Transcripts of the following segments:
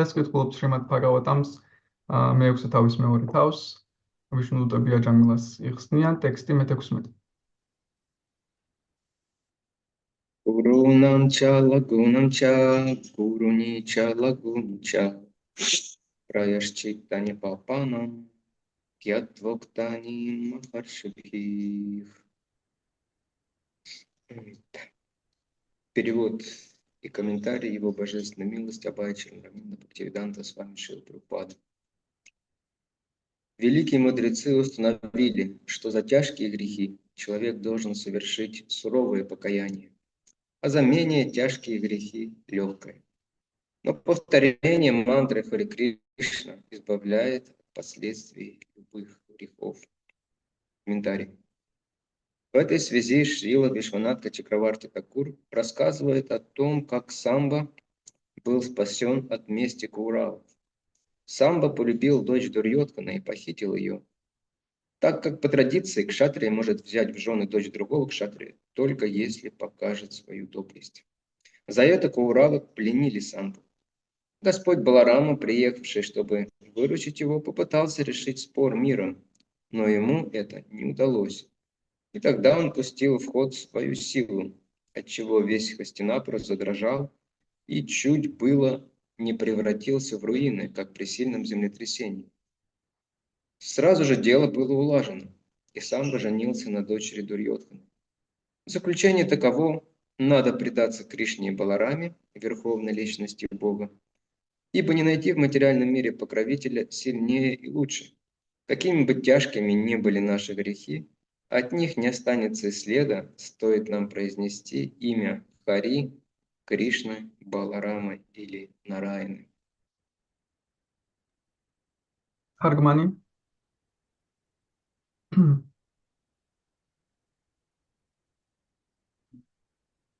ეს კითხულობთ შრიმად ბჰაგავატამს მე-6 თავის მეორე თავს ვიშნუდუტები აჯამილას იხსნიან ტექსტი მე-16. Gurunam cha lagunam cha guruni cha lagun cha prayashchittani papanam gyatvoktani maharshibhih. Перевод и комментарий его божественной милости Абхая Чаранамрина Бхактивиданта Свами Шрила Прабхупады. Великие мудрецы установили, что за тяжкие грехи человек должен совершить суровое покаяние, а за менее тяжкие грехи – легкое. Но повторение мантры Харе Кришна избавляет от последствий любых грехов. Комментарий. В этой связи Шрила Вишванатха Чакраварти Такур рассказывает о том, как Самба был спасен от мести Каурава. Самба полюбил дочь Дурьодхана и похитил ее. Так как по традиции кшатрия может взять в жены дочь другого кшатрия, только если покажет свою доблесть. За это Каурава пленили Самбу. Господь Баларама, приехавший, чтобы выручить его, попытался решить спор миром, но ему это не удалось. И тогда он пустил в ход свою силу, отчего весь Хастинапур задрожал и чуть было не превратился в руины, как при сильном землетрясении. Сразу же дело было улажено, и Самба женился на дочери Дурьодхана. Заключение таково: надо предаться Кришне и Балараме, верховной личности Бога, ибо не найти в материальном мире покровителя сильнее и лучше. Какими бы тяжкими ни были наши грехи, от них не останется и следа, стоит нам произнести имя Хари, Кришны, Баларама или Нараяны. Харгмани.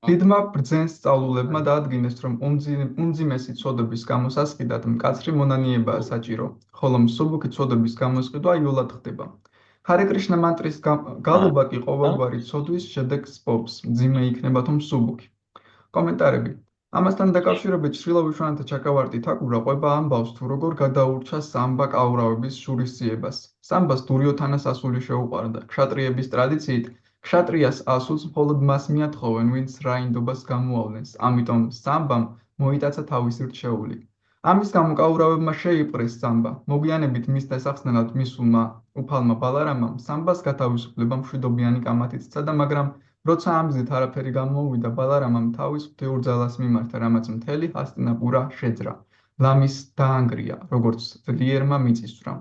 დიდმა ბრძენს სწავლულებმა დაადგინეს, რომ უმძიმესი ცოდების გამოსასყიდად მკაცრი მონანიებაა საჭირო, ხოლო მსუბუქი ცოდების გამოსყიდვა იოლად ხდება. ჰარე კრიშნა მანტრის გალობა კი ყოველგვარი ცოდვის შედეგს პოვს, მძიმე იქნება თუ მსუბუქი. კომენტარები. ამასთან დაკავშირებით შრილა ვიშვანათა ჩაკრავარტი თაკურა ყვება ამბავს, თუ როგორ გადაურჩა სამბა კაურავების შურისძიებას. სამბას დურიოთანას ასული შეუყვარდა. ქშატრიების ტრადიციით ქშატრიას ასულს მხოლოდ მას მიათხოვენ, ვინც რაინდობას გამოავლენს, ამიტომ სამბამ მოიტაცა თავისი რჩეული. ამის გამო კაურავებმა შეიპყრეს სამბა. მოგვიანებით მის დასახსნელად მისულმა უფალმა ბალარამამ სამბას გათავისუფლება მშვიდობიანი კამათით სცადა, მაგრამ როცა ამ გზით არაფერი გამოუვიდა, ბალარამამ თავის ღვთიურ ძალას მიმართა, რამაც მთელი ჰასტინაპურა შეძრა. ლამის დაანგრია, როგორც ძლიერმა მიწისძვრამ.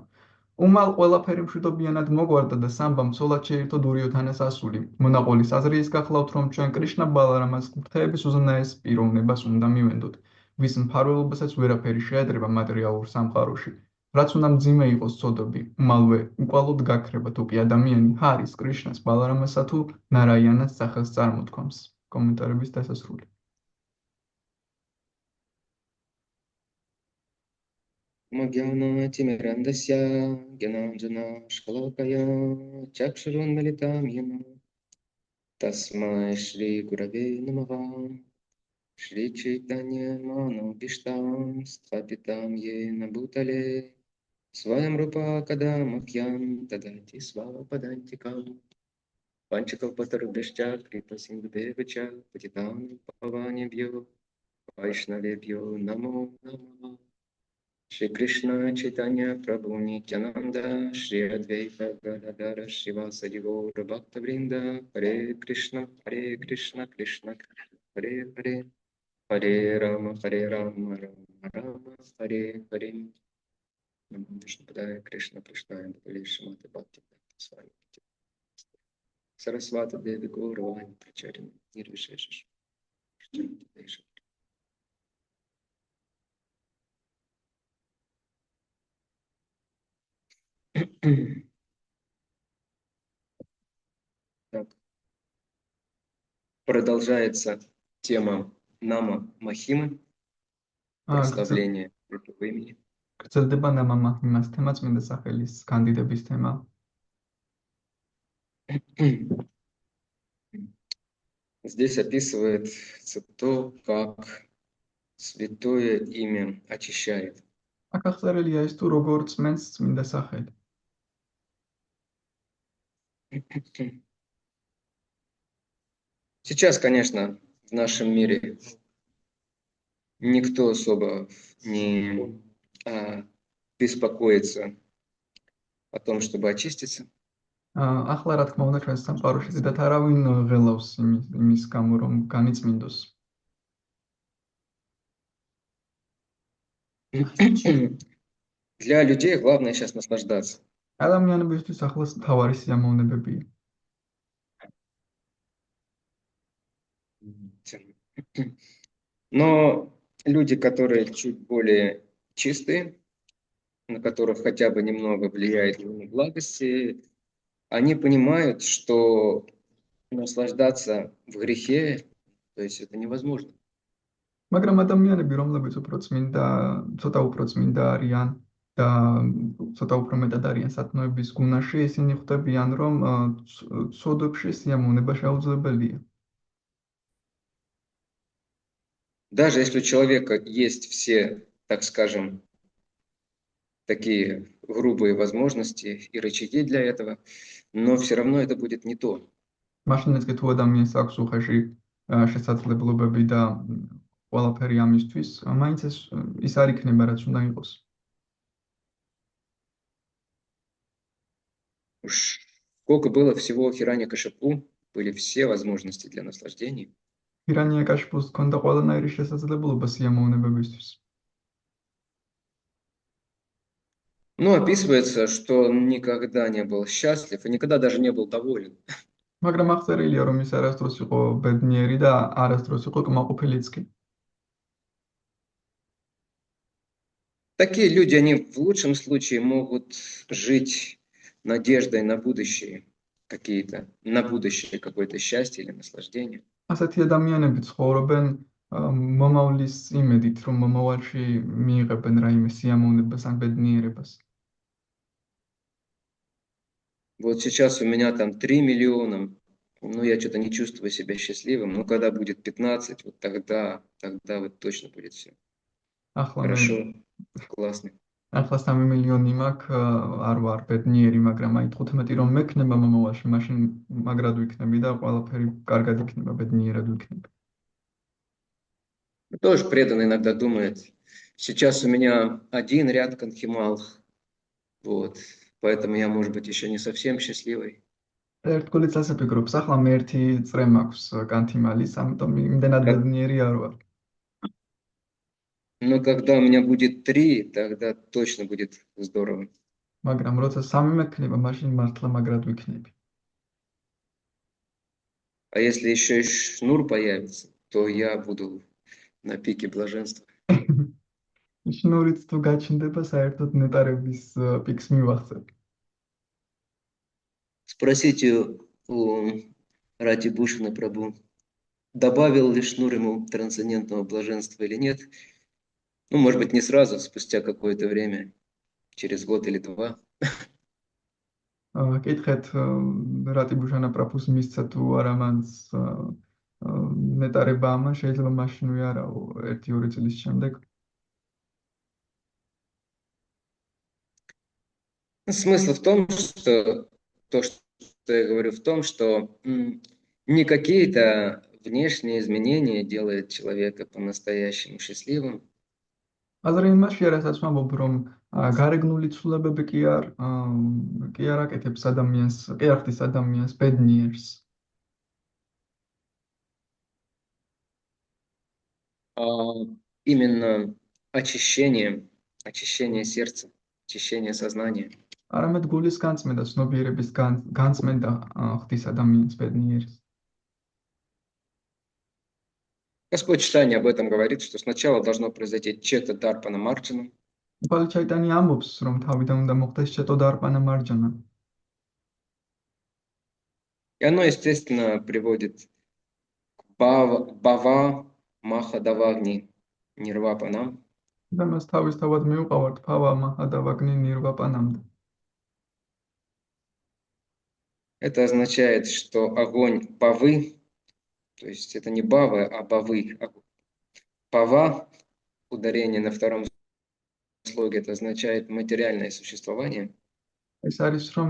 უმალ ყველაფერი მშვიდობიანად მოგვარდა და სამბამ ცოლად შეირთო დურიოთანას ასული. მონაყოლის აზრი ის გახლავთ, რომ ჩვენ კრიშნა ბალარამას ღვთაების უზენაეს პიროვნებას უნდა მივენდოთ, ვის მფარველობასაც ვერაფერი შეადრება მატერიალურ სამყაროში. რაც უნდა მძიმე იყოს ცოდები, უმალვე უკვალოდ გაქრება თუ კი ადამიანი ჰარის, კრიშნას, ბალარამასა თუ ნარაიანას სახელს წარმოთქვამს. კომენტარების დასასრული. Magyana Timirandasya Gyananjana Shkalakaya Chakshurunmalitam Yena Tasmai Shri Gurave Namaha Shri Chaitanya Manobishtam Sthapitam Yena Bhutale Swayam Rupa Kadamakyam Tadati Svapadantikam Panchakalpatarubhishcha Kripasindhudevacha Patitam Pavanebhyo Vaishnavebhyo Namo Namaha Shri Krishna Chaitanya Prabhu Nityananda Shri Advaita Gadadara Srivasadi Gaura Bhakta Vrinda Hare Krishna Krishna Krishna Hare Hare Hare Rama Rama Rama Hare Hare Namo Vishnupadaya Krishna Prashnaya Bhagavate Srimati Bhaktivedanta Swami Saraswati Devi Gauravani Pracharini Nirvishesha Так. Продолжается тема Нама Махимы, прославление этого имени. გრძელდება ნამა მაჰიმას თემა, წმინდა სახელის კანდიდების თემა. Здесь описывается то, как святое имя очищает. აქ აღწერილია ის თუ როგორ წმენს წმინდა სახელი. Сейчас, конечно, в нашем мире никто особо не беспокоится о том, чтобы очиститься. ახლა რა თქმა უნდა ჩვენს სამყაროში ზედათ არავინ ღელავს იმის გამო რომ განიწმინდოს. Для людей главное сейчас наслаждаться. ადამიანებისთვის ახლა თავარი სიამოვნებებია. Но люди, которые чуть более чистые, на которых хотя бы немного влияет благости, они понимают, что наслаждаться в грехе, то есть это невозможно. მაგრამ ადამიანები, რომლებიც ცოტა უფრო წმინდა არიან და ცოტა უფრო მეტად არიან სათნოების გუნაში, ისინი ხვდებიან, რომ ცოდვებში სიამოვნება შეუძლებელია. Даже если у человека есть все, так скажем, такие грубые возможности и рычаги для этого, но все равно это будет не то. მაშინაც კი თუ ადამიანს აქვს უხეში შესაძლებლობები და ყველაფერი ამისთვის, მაინც ის არ იქნება, რაც უნდა იყოს. Уж сколько было всего Хиране-Кашипу, были все возможности для наслаждения. ჰირანია-კაშიფუს ჰქონდა ყველანაირი შესაძლებლობა სიამოვნებებისთვის. Но описывается, что он никогда не был счастлив и никогда даже не был доволен. მაგრამ აღწერილია, რომ ის არასდროს იყო ბედნიერი და არასდროს იყო კმაყოფილიც კი. Такие люди, они в лучшем случае могут жить надеждой на будущее какие-то, на будущее какое-то счастье или наслаждение. ასეთი ადამიანები ცხოვრობენ მომავლის იმედით, რომ მომავალში მიიღებენ რაიმე სიამოვნებას ან ბედნიერებას. Вот сейчас у меня там 3 миллиона, но я что-то не чувствую себя счастливым. Но когда будет 15, вот тогда вот точно будет все. Хорошо, классно. ახლა 3 მილიონი მაქვს, არ ვარ ბედნიერი, მაგრამ აი 15 რომ მექნება მომავალში, მაშინ მაგრად ვიქნები და ყველაფერი კარგად იქნება, ბედნიერად ვიქნები. Тоже преданный иногда думает, сейчас у меня один ряд канхималх, вот, поэтому я, может быть, еще не совсем счастливый. ერთგულიც ასე ფიქრობს, ახლა მე ერთი წრე მაქვს კანთიმალის, ამიტომ იმდენად ბედნიერი არ ვარ. Но когда у меня будет 3, тогда точно будет здорово. მაგრამ როცა 3 მექნება, მაშინ მართლა მაგრად ვიქნები. А если еще и шнур появится, то я буду на пике блаженства. შნურიც თუ გაჩნდება, საერთოდ ნეტარების პიკს მივახცებ. Спросите у Рати Бушина Прабху, добавил ли шнур ему трансцендентного блаженства или нет. Ну, может быть, не сразу, спустя какое-то время, через год или 2. კითხეთ რატი ბუშანა პრაფუს მისცა თუ არა მანს ნეტარება ამან, შეიძლება მაშინვე არაო 1-2 წლის შემდეგ. Смысл в том, что то, что я говорю, в том, что не какие-то внешние изменения делают человека по-настоящему счастливым. აზრი იმაშია, რასაც ვამბობ, რომ გარეგნული ცვლილებები კი არ აკეთებს ადამიანს, კი არ ხდის ადამიანს ბედნიერს. Именно очищение сердца, очищение сознания. არამედ გულის განწმენდა, ცნობიერების განწმენდა ხდის ადამიანს ბედნიერს. Господь Чайтанья об этом говорит, что сначала должно произойти чета дарпана марджана. Пали Чайтанья ამბობს, რომ თავიდან უნდა მოხდეს ჩეტო დარპანა მარჯანა. И оно, естественно, приводит к бава махадавагни нирвапанам. და მას თავისთავად მიუყავართ ბავა მახადავაგნი ნირვაპანამდე. Это означает, что огонь бавы, то есть это не бавы, а бавы. Бава ударение на втором слоге, это означает материальное существование. ეს არის რომ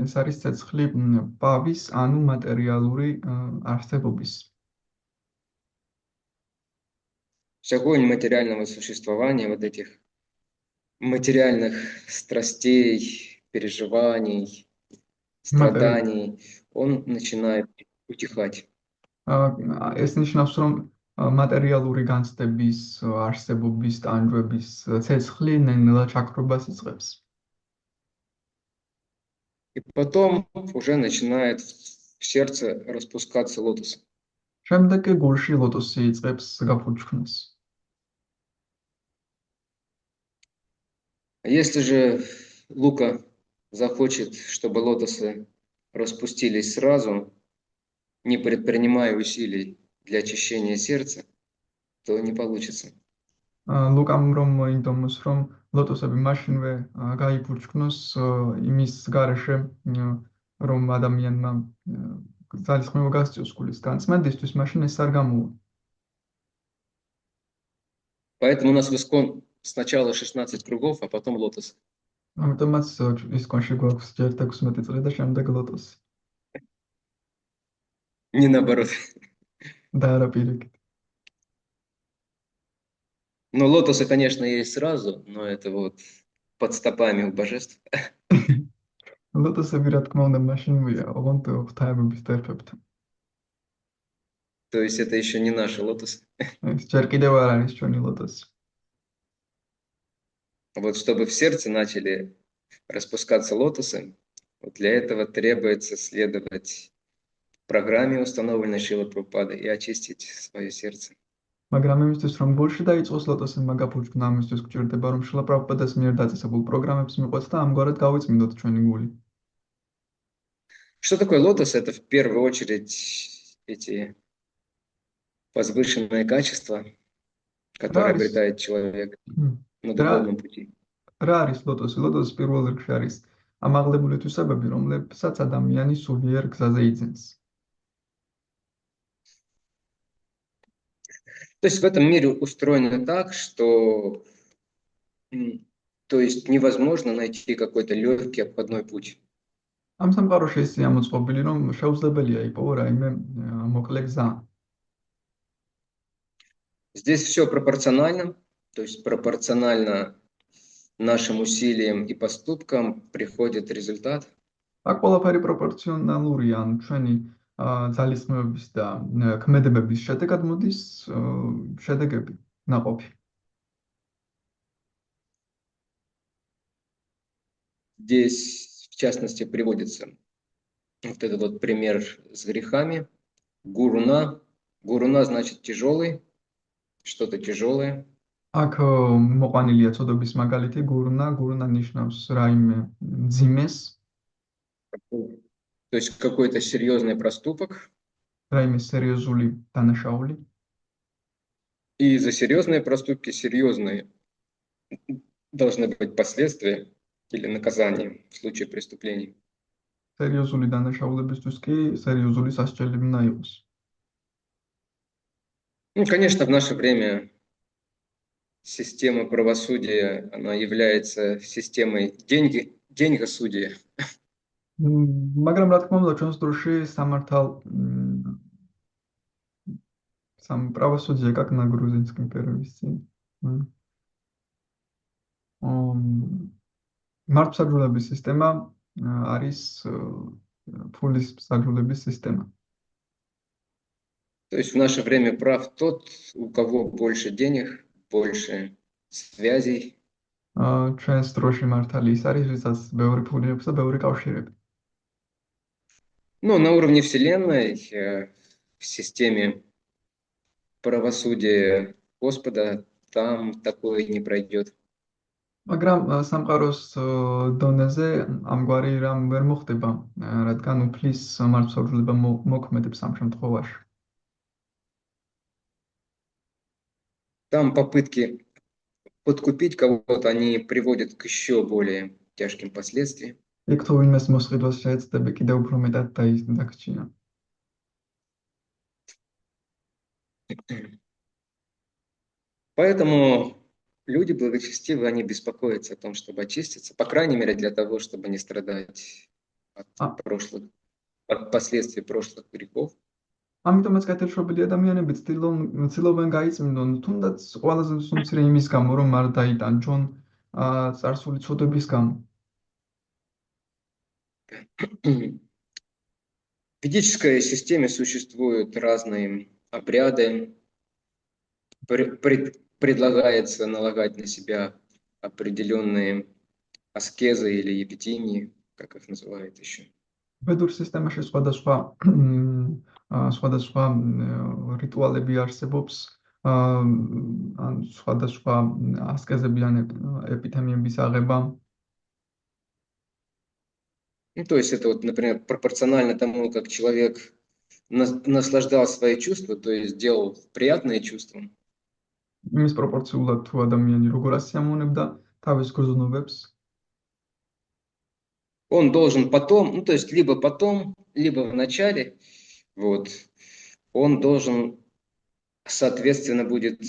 ეს არის ცეცხლი პავის ანუ მატერიალური არსებობის. Вся огонь материального существования, вот этих материальных страстей, переживаний, страданий, он начинает утихать. ეს ნიშნავს რომ მატერიალური განცდების არსებობის ტანჯვების ცეცხლი ნელ-ნელა ჩაქრობას იწყებს. И потом уже начинает в сердце распускаться лотос. შემდეგ კი გულში ლოტოსი იწყებს გაფუჩქნას. Если же Лука захочет, чтобы лотосы распустились сразу, не предпринимая усилий для очищения сердца, то не получится. ლუკამ რომ ინდომოს რომ ლოტოსები მაშინვე გაიფუჩქნოს იმის გარეშე რომ ადამიანმა ძალისხმევა გასწიოს გულის განწმენდისთვის მაშინ ეს არ გამოვა. Поэтому у нас в Искон сначала 16 кругов, а потом лотос. ამიტომაც ისკონში გვაქვს ჯერ 16 წრე და შემდეგ ლოტოსი. Не наоборот. და არა პირიქით. Но лотосы, конечно, есть сразу, но это вот под стопами у божеств. ლოტოსები რა თქმა უნდა მაშინვეა, ოღონდ ღვთაებების ტერფებთან. То есть это еще не наши лотосы. ეს ჯერ კიდევ არ არის ჩვენი лотосы. Вот чтобы в сердце начали распускаться лотосы, вот для этого требуется следовать программе, установленной Шрилой Прабхупадой, и очистить свое сердце. მაგრამ იმისთვის რომ გულში დაიწყოს ლოტოსებმა გაფუჩქნა, ამისთვის გვჭირდება რომ შრილა პრაბჰუპადას მიერ დაწესებულ პროგრამებს მიყვეთ და ამგვარად გავიწმინდოთ ჩვენი გული. Что такое лотос? Это в первую очередь эти возвышенные качества, которые обретает человек на духовном пути. რა არის ლოტოსი? ლოტოსი პირველ რიგში არის ამაღლებული თვისებები, რომლებსაც ადამიანი სულიერ გზაზე იძენს. То есть в этом мире устроено так, что то есть невозможно найти какой-то легкий обходной путь. ამ სამყაროში ისე ამოწყობილი, რომ შეუძლებელია იპოვო რაიმე მოკლე გზა. Здесь все пропорционально, то есть пропорционально нашим усилиям и поступкам приходит результат. აქ ყველაფერი პროპორციონალურია, ან ჩვენი ძალისხმევების და ქმედებების შედეგად მოდის შედეგები, ნაყოფი. Здесь, в частности, приводится вот этот вот пример с грехами. Гуруна. Гуруна значит тяжелый, что-то тяжелое. აქ მოყვანილია წოდების მაგალითი გურნა, გურნა ნიშნავს რაიმე ძიმეს. То есть какой-то серьезный проступок. რაიმე სერიოზული დანაშაული. И за серьезные проступки серьезные должны быть последствия или наказания в случае преступлений. სერიოზული დანაშაულებისთვის კი სერიოზული სასჯელი უნდა იყოს. Ну, конечно, в наше время система правосудия, она является системой деньгосудия. მაგრამ რა თქმა უნდა, ჩვენს დროში правосудие, как на грузинском перевести. მართლმსაჯულების სისტემა არის ფულის მსაჯულების სისტემა. То есть в наше время прав тот, у кого больше денег, больше связей. ჩვენს დროში მართალი ის არის, ვისაც ბევრი ფული აქვს და ბევრი კავშირები. Но на уровне Вселенной, в системе правосудия Господа, там такое не пройдет. მაგრამ სამყაროს დონეზე ამგვარი რამ ვერ მოხდება, რადგან უფლის მართლმსაჯულება მოქმედებს ამ შემთხვევაში. Там попытки подкупить кого-то, они приводят к еще более тяжким последствиям. იქ თუ ვინმეს მოსყიდვას შეეცდები, კიდევ უფრო მეტად დაგჭირა. Поэтому люди благочестивые, они беспокоятся о том, чтобы очиститься, по крайней мере, для того, чтобы не страдать от прошлых, от последствий прошлых грехов. ამიტომაც კეთილშობილი ადამიანები ცდილობენ გაიწმინდონ თუნდაც ყველაზე სუმცირე იმის გამო, რომ არ დაიტანჯონ წარსული ცოდების გამო. В ведической системе существуют разные обряды, предлагается налагать на себя определенные аскезы или епитимии, как их называют еще. ბედურ სისტემაში სხვადასხვა რიტუალები არსებობს, ან სხვადასხვა ასკეზები ან ეპითემიების აღება. Ну, то есть это вот, например, пропорционально тому, как человек наслаждал свои чувства, то есть делал приятные чувства. იმის პროპორციულად თუ ადამიანი როგორ ასიამოვნებდა თავის გრძნობებს, он должен потом, ну, то есть либо потом, либо в начале, вот, он должен, соответственно, будет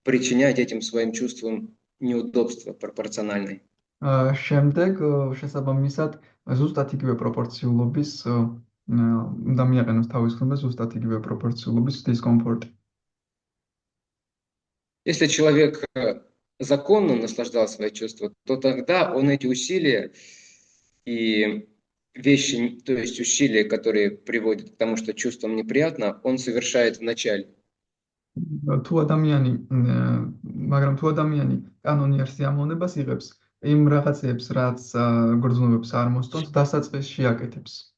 причинять этим своим чувствам неудобства пропорциональные. შემდეგ შესაბამისად ზუსტად იგივე პროპორციულობის უნდა მიაყენოს თავის გრძნობას ზუსტად იგივე პროპორციულობის დისკომფორტი. Если человек законно наслаждал свои чувства, то тогда он эти усилия и вещи, то есть усилия, которые приводят к тому, что чувствам неприятно, он совершает в начале. მაგრამ თუ ადამიანი კანონიერ სიამოვნებას იღებს იმ რაღაცებს, რაც გრძნობებს არ მოსწონს, დასაწყისში აკეთებს.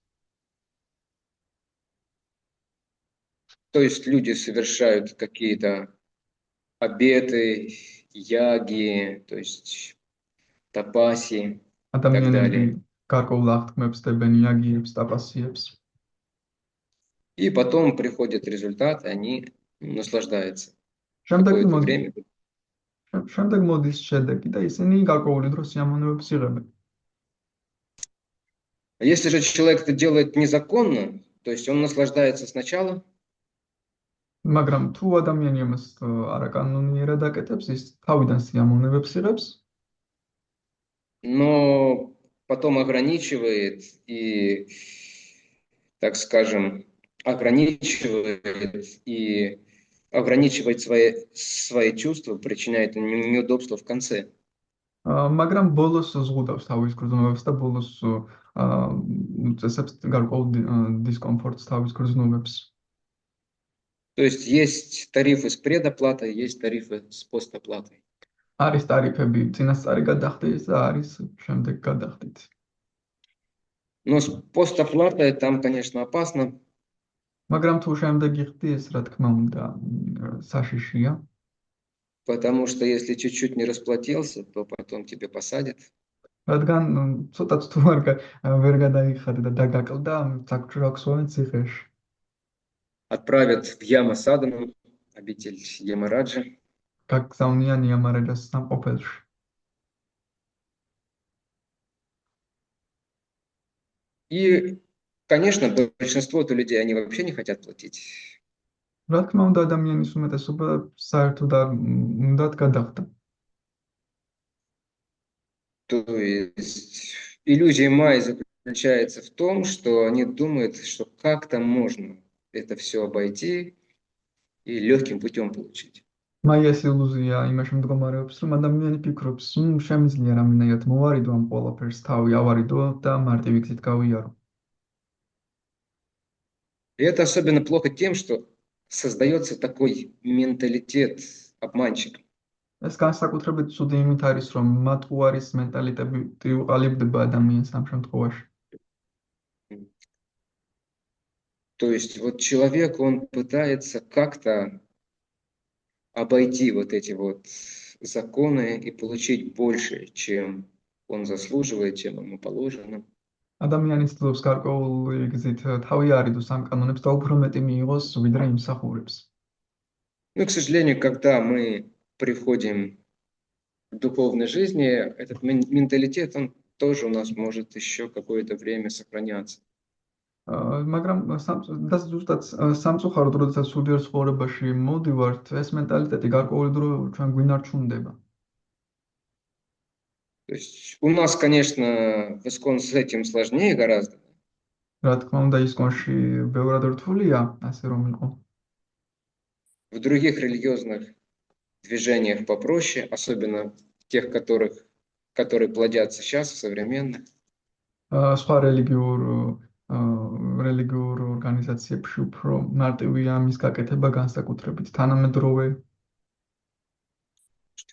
То есть люди совершают какие-то обеты, яги, то есть тапаси и так далее. И потом приходит результат, и они наслаждаются какое-то время. Если же человек это делает незаконно, то есть он наслаждается сначала, მაგრამ თუ ადამიანი ამას არაკანონიერად აკეთებს, ის თავიდან სიამოვნებებს იღებს, но потом ограничивает и, так скажем, ограничивает свои чувства, причиняет неудобства в конце. მაგრამ ბოლოს ზღუდავს თავის გრძნობებს და ბოლოს წესებს გარკვეულ დისკომფორტს თავის გრძნობებს. То есть тарифы с предоплатой, есть тарифы с постоплатой. არის тарифები წინასწარი გადახდის და არის შემდეგ გადახდით. Но с постоплатой там, конечно, опасно. მაგრამ თუ შემდეგი ხდის, რა თქმა უნდა, საშიშია. Потому что если чуть-чуть не расплатился, то потом тебе посадят. რადგან ცოტაც თუ ვერ გადაიხადე და დაგაკლდა, საკუთარ აქსოვენ ციხეში. Отправят в Ямасадану, обитель Ямараджа. გაგზავნიან იამარაჯას სამყოფელში. И, конечно, большинство людей, они вообще не хотят платить. რა თქმა უნდა, ადამიანის უმეტესობა საერთოდ არ უნდათ გადახდა. То есть иллюзия Майи заключается в том, что они думают, что как-то можно это все обойти и легким путем получить. მაიას ილუზია იმაში მდგომარეობს, რომ ადამიანი ფიქრობს, შემიძლია რამენაირად მოვარიდო ამ ყველაფერს, თავი ავარიდო და მარტივი გზით გავიარო. И это особенно плохо тем, что создается такой менталитет обманщика. ეს განსაკუთრებით ცუდი იმით არის, რომ მატყუარის მენტალიტეტი უყალიბდება ადამიანს ამ შემთხვევაში. То есть вот человек, он пытается как-то обойти вот эти вот законы и получить больше, чем он заслуживает, чем ему положено. ადამიანი ცდილობს გარკვეული გზით თავი არიდოს ამ კანონებს და უფრო მეტი მიიღოს, ვიდრე იმსახურებს. Ну, к сожалению, когда мы приходим к духовной жизни, этот менталитет, он тоже у нас может еще какое-то время сохраняться. მაგრამ და ზუსტად სამწუხაროდ, როდესაც სულიერ ცხოვრებაში მოვდივართ, ეს მენტალიტეტი გარკვეული დრო ჩვენ გვინარჩუნდება. То есть у нас, конечно, в искон с этим сложнее гораздо. რა თქმა უნდა, ისკონში ბევრად რთულია, ასე რომ იყო. В других религиозных движениях попроще, особенно тех, которые плодятся сейчас, современных. სხვა რელიგიურ ორგანიზაციებში უფრო მარტივია მის გაკეთება განსაკუთრებით თანამედროვე.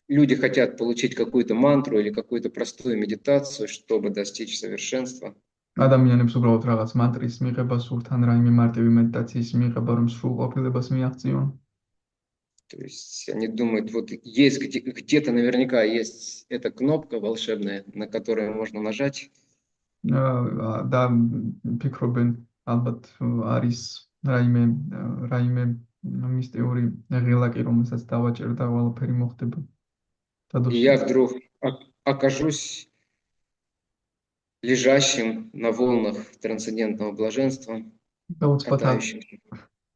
Люди хотят получить какую-то мантру или какую-то простую медитацию, чтобы достичь совершенства. ადამიანებს უბრალოდ რაღაც მანტრის მიღება სურთან, რაიმე მარტივი მედიტაციის მიღება, რომ სრულყოფილებას მიაღწიონ. То есть они думают, вот есть где-то наверняка есть эта кнопка волшебная, на которую можно нажать. და ფიქრობენ, ალბათ არის რაიმე მისტიური ღილაკი, რომელსაც დავაჭერ და ყველაფერი მოხდება. И я вдруг окажусь лежащим на волнах трансцендентного блаженства, катающимся.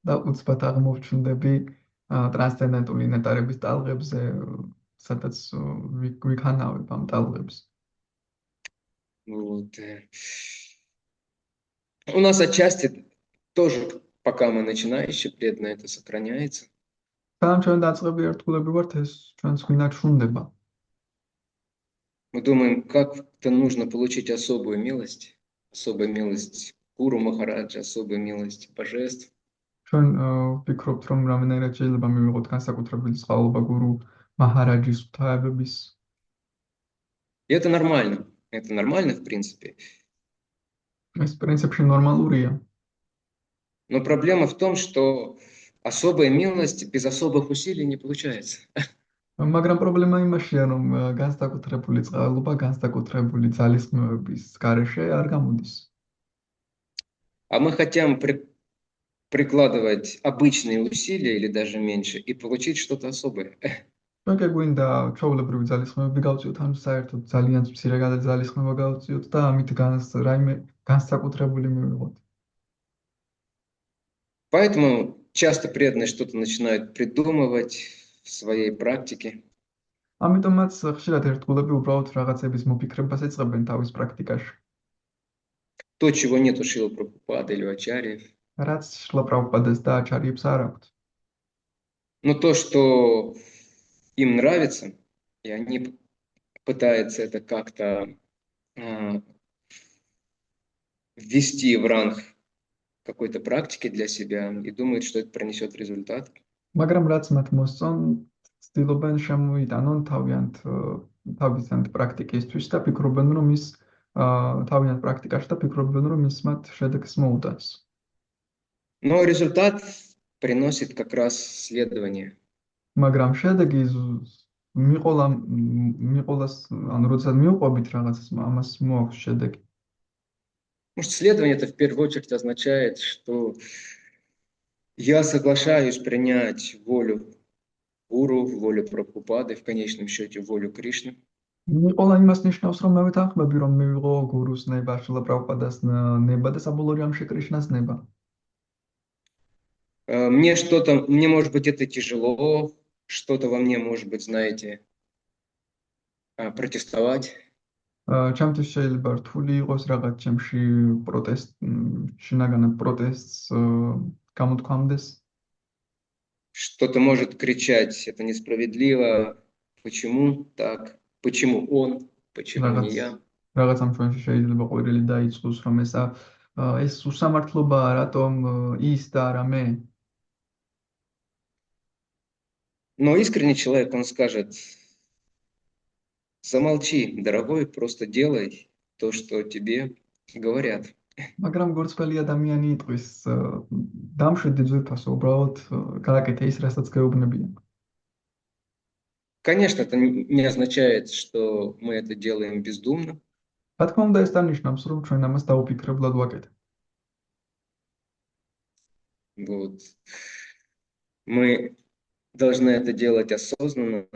და უცბად აღმოვჩნდები ტრანსცენდენტული ნეტარების ტალღებზე, სადაც ვიქანავებ ამ ტალღებს. Вот. У нас отчасти тоже, пока мы начинающие, преданно это сохраняется. სანამ ჩვენ დაწყები ერთგულები варთ, ეს ჩვენს გვინარჩუნდება. Мы думаем, как-то нужно получить особую милость Гуру Махараджа, особую милость божеств. ჩვენ ვფიქრობთ, რომ რამდენად შეიძლება მივიღოთ განსაკუთრებული წყალობა გურუ მაჰარაჯის ღვთაებების. И это нормально в принципе. ეს პრინციპში ნორმალურია. Но проблема в том, что особая милость без особых усилий не получается. მაგრამ პრობლემა იმაშია, რომ განსაკუთრებული წყალობა განსაკუთრებული ძალისხმევების გარეშე არ გამოდის. А мы хотим прикладывать обычные усилия или даже меньше и получить что-то особое. ჩვენ კი გვინდა ჩვეულებრივი ძალისხმევები გავწიოთ, ან საერთოდ ძალიან მცირე ძალისხმევა გავწიოთ და ამით რაიმე განსაკუთრებული მივიღოთ. Поэтому часто преданные что-то начинают придумывать в своей практике. ამიტომაც ხშირად ერთგულები უბრალოდ რაღაცების მოფიქრებას ეწყებენ თავის პრაქტიკაში. То, чего нет у Шрилы Прабхупады или у Ачарьев. რაც შრილა პრაბჰუპადეს და აჩარიებს არ აქვთ. Но то, что им нравится, и они пытаются это как-то ввести в ранг какой-то практики для себя и думают, что это принесет результат. მაგრამ რაც მათ მოსწონ, ცდილობენ შემოიტანონ თავიანთ პრაქტიკისთვის და ფიქრობენ, რომ ის თავიანთ პრაქტიკაში და ფიქრობენ, რომ ის მათ შედეგს მოუტანს. Но результат приносит как раз следование. მაგრამ შედეგი მიყოლას, ანუ როდესაც მივყვებით რაღაცას, ამას მოაქვს შედეგი. Может, следование это в первую очередь означает, что я соглашаюсь принять волю Гуру, волю Прабхупады, в конечном счете волю Кришны. მიყოლა იმას ნიშნავს, რომ მე ვეთანხმები, რომ მივიღო გურუს ნება, შრილა პრაბჰუპადას ნება და საბოლოო ჯამში კრიშნას ნება. Мне может быть это тяжело, что-то во мне может быть, знаете, протестовать. ჩემთვის შეიძლება რთული იყოს რაღაც ჩემში შინაგანად პროტესტს გამოთქვამდეს. Что-то может кричать, это несправедливо, почему так, почему он, почему не я. რაღაც ამ ჩვენში შეიძლება ყვირილი დაიწყოს, რომ ეს უსამართლობაა, რატომ ის და არა მე. Но искренний человек, он скажет: замолчи, дорогой, просто делай то, что тебе говорят. მაგრამ გორცხველი ადამიანი იტყვის, დამშვიდი ძვირფასო, უბრალოდ გააკეთე ის, რასაც გეუბნებიან. Конечно, это не означает, что мы это делаем бездумно. რა თქმა უნდა, ეს დანიშნავს, რომ ჩვენ ამას დაუფიქრებლად ვაკეთებ. Вот. Мы должны это делать осознанно,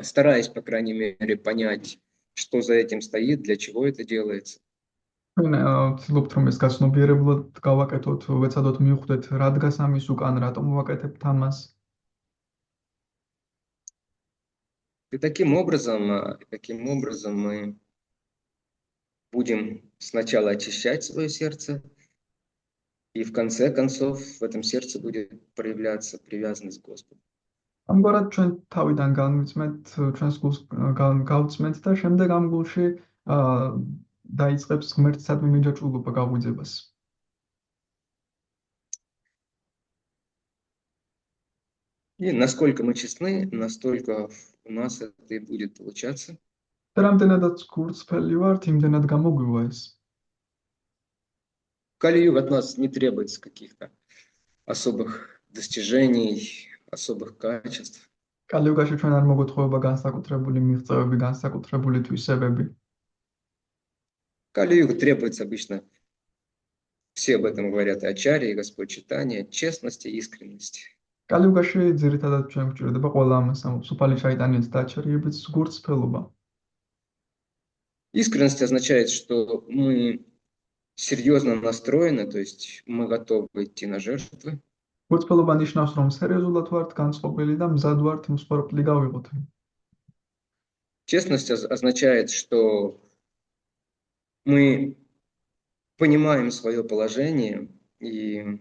стараясь, по крайней мере, понять что за этим стоит, для чего это делается. ჩვენ ვცდილობთ რომ ეს გაცნობიერებლად გავაკეთოთ, ვეცადოთ მივხვდეთ რა დგას ამის უკან, რატომ ვაკეთებთ ამას. И таким образом мы будем сначала очищать свое сердце, и в конце концов в этом сердце будет проявляться привязанность к Господу. ამგვარად ჩვენ თავიდან განვიცმეთ, ჩვენს გულს გავწმენთ და შემდეგ ამ გულში დაიწყებს ღმერთისადმი მიჯაჭვულობა გაღვიძებას. И насколько мы честны, настолько у нас это и будет получаться. და რამდენადაც გულწრფელი ვართ, იმდენად გამოგვივა ეს. Кали-Юг от нас не требуется каких-то особых достижений, особых качеств. კალიუგაში ჩვენ არ მოგეთხოვება განსაკუთრებული მიღწევები, განსაკუთრებული თვისებები. Кали-Югу требуется обычно, все об этом говорят, и ачарьи, и Господь читания, честность и искренность. კალიუგაში ძირითადად ჩვენ გვჭირდება ყველა ამას ამბობს, უფალი ჩაიტანიაც და აჩარიებიც გულწრფელობა. Искренность означает, что мы серьезно настроены, то есть мы готовы идти на жертвы. გულწრფელობა ნიშნავს, რომ სერიოზულად ვართ განწყობილი და მზად ვართ მსხვერპლი გავიღოთ. Честность означает, что мы понимаем свое положение, и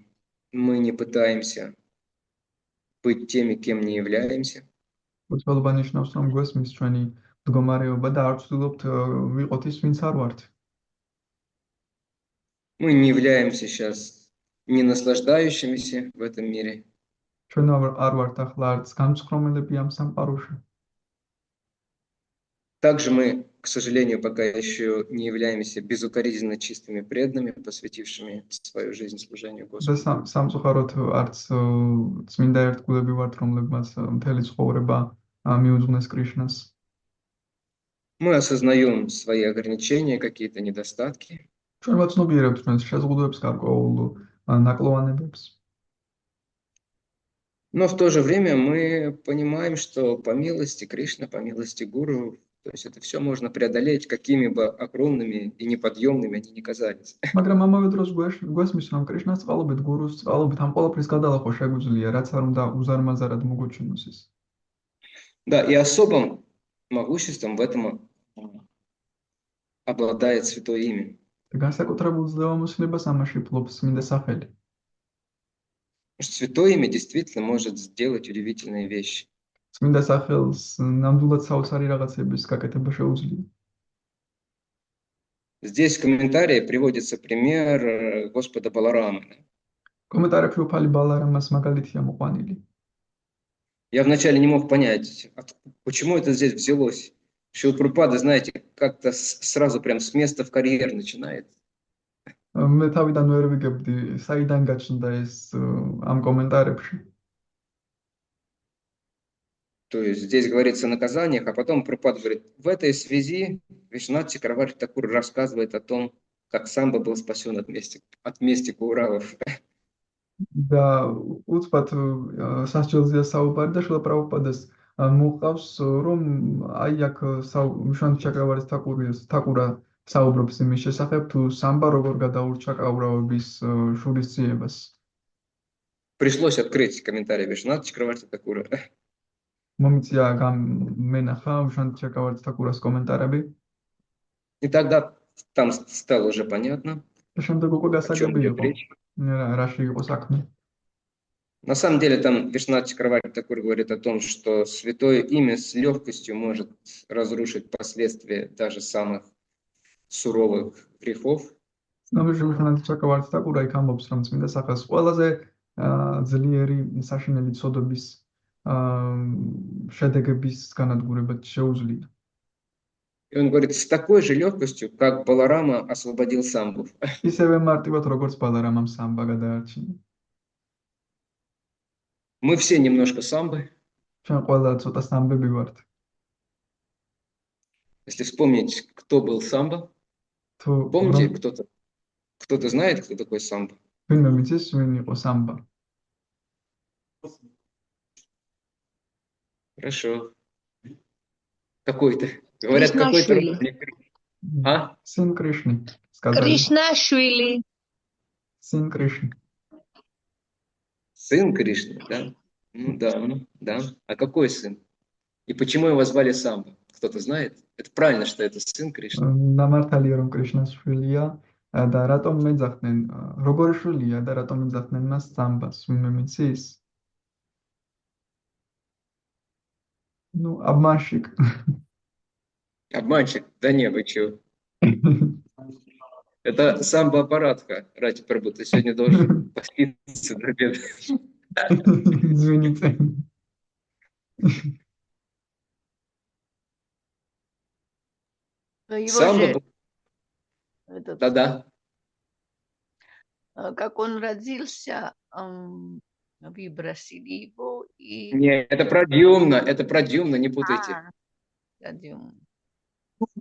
мы не пытаемся быть теми, кем не являемся. გულწრფელობა ნიშნავს, რომ გვესმის ჩვენი მდგომარეობა და არ ვცდილობთ ვიყოთ ის, ვინც არ ვართ. Мы не являемся сейчас не наслаждающимися в этом мире. ჩვენ არ ვართ ახლა არც გამცხრომელები ამ სამყაროში. Также мы, к сожалению, пока еще не являемся безукоризненно чистыми преданными, посвятившими свою жизнь служению Господу. და სამწუხაროდ არც წმინდა ერთგულები ვართ, რომლებმაც მთელი ცხოვრება მიუძღვნეს კრიშნას. Мы осознаем свои ограничения, какие-то недостатки. ჩვენ ვაცნობიერებთ ჩვენს შეზღუდვებს, გარკვეულ наклонებებს. Но в то же время мы понимаем, что по милости Кришны, по милости Гуру, то есть это все можно преодолеть, какими бы огромными и неподъемными они ни казались. მაგრამ ამავე დროს გვესმის, რომ კრიშნას წყალობით, გურუს წყალობით ამ ყველაფრის გადალახვა შეგვიძლია, რაც არ უნდა უზარმაზარად მოგვეჩვენოს ის. Да, и особым могуществом в этом обладает Святое Имя. განსაკუთრებულ ძლევამოსილებას ამაში ფლობს წმინდა სახელი. Потому что Святое Имя действительно может сделать удивительные вещи. წმინდა სახელს ნამდვილად საოცარი რაღაცების გაკეთება შეუძლია. Здесь в комментарии приводится пример Господа Баларама. კომენტარებში უფალი ბალარამას მაგალითია მოყვანილი. Я вначале не мог понять, почему это здесь взялось. Шрила Прабхупада, знаете, как-то сразу прям с места в карьер начинает. მე თავიდან ვერ ვიგებდი, საიდან გაჩნდა ეს ამ კომენტარებში. То есть здесь говорится о наказаниях, а потом Прабхупада говорит, в этой связи Вишванат Чакраварти Такур рассказывает о том, как самбо был спасен от мести Кауралов. და უცბად სასჯელზეა საუბარი და შრილა პრაბჰუპადას მოყავს, რომ აი აქ ვიშვანათ ჩაკრავარის თაკურა საუბრობს იმის შესახებ, თუ სამბა როგორ გადაურჩა კაურავების შურისძიებას. Пришлось открыть комментарий Вишваната Чакраварти Такура. მომიწია მენახა ვიშვანათ ჩაკრავარის თაკურას კომენტარები. И тогда там стало уже понятно, და შემდეგ უკვე о чем გასაგები идет იყო. речь. რაში იყო საქმე. На самом деле там Вишванат Чакраварти Такур говорит о том, что Святое Имя с легкостью может разрушить последствия даже самых суровых грехов. ვიშვანათ ჩაკრავარის თაკურა იქ ამბობს, რომ წმინდა სახელს ყველაზე ძლიერი საშინელი ცოდების შედეგების განადგურებად შეუძლია. И он говорит, с такой же легкостью, как Баларама освободил самбу. ისევე მარტივად როგორც ბალარამამ სამბა გადაარჩინა. Мы все немножко самбы. ჩვენ ყველა ცოტა სამბები ვართ. Если вспомнить, кто был самбо, თუ помните, кто-то знает, кто такой самбо? ვინმე მიცის ვინ იყო სამბა? Хорошо. Какой-то. Говорят, какой-то Кришнашвили. родственник. А? Сын Кришны, сказали. Кришнашвили. Сын Кришны. Сын Кришны, да? Ну да. А какой сын? И почему его звали Самба? Кто-то знает? Это правильно, что это сын Кришны. ნამართალია რომ კრიშნას შვილია და რატომ მეძახდნენ როგორი შვილია და რატომ მეძახდნენ მას სამბას ვინმე მიცის? Ну, обманщик. Обманщик? Да не, вы чего? Это Самба Аппаратха, Рати Прабhu, ты сегодня должен поспиться на обед. Извините. Его Самба же, был... этот, Да-да. как он родился, выбросили его и... Не, это Прадьюмна, не путайте. Дядюм.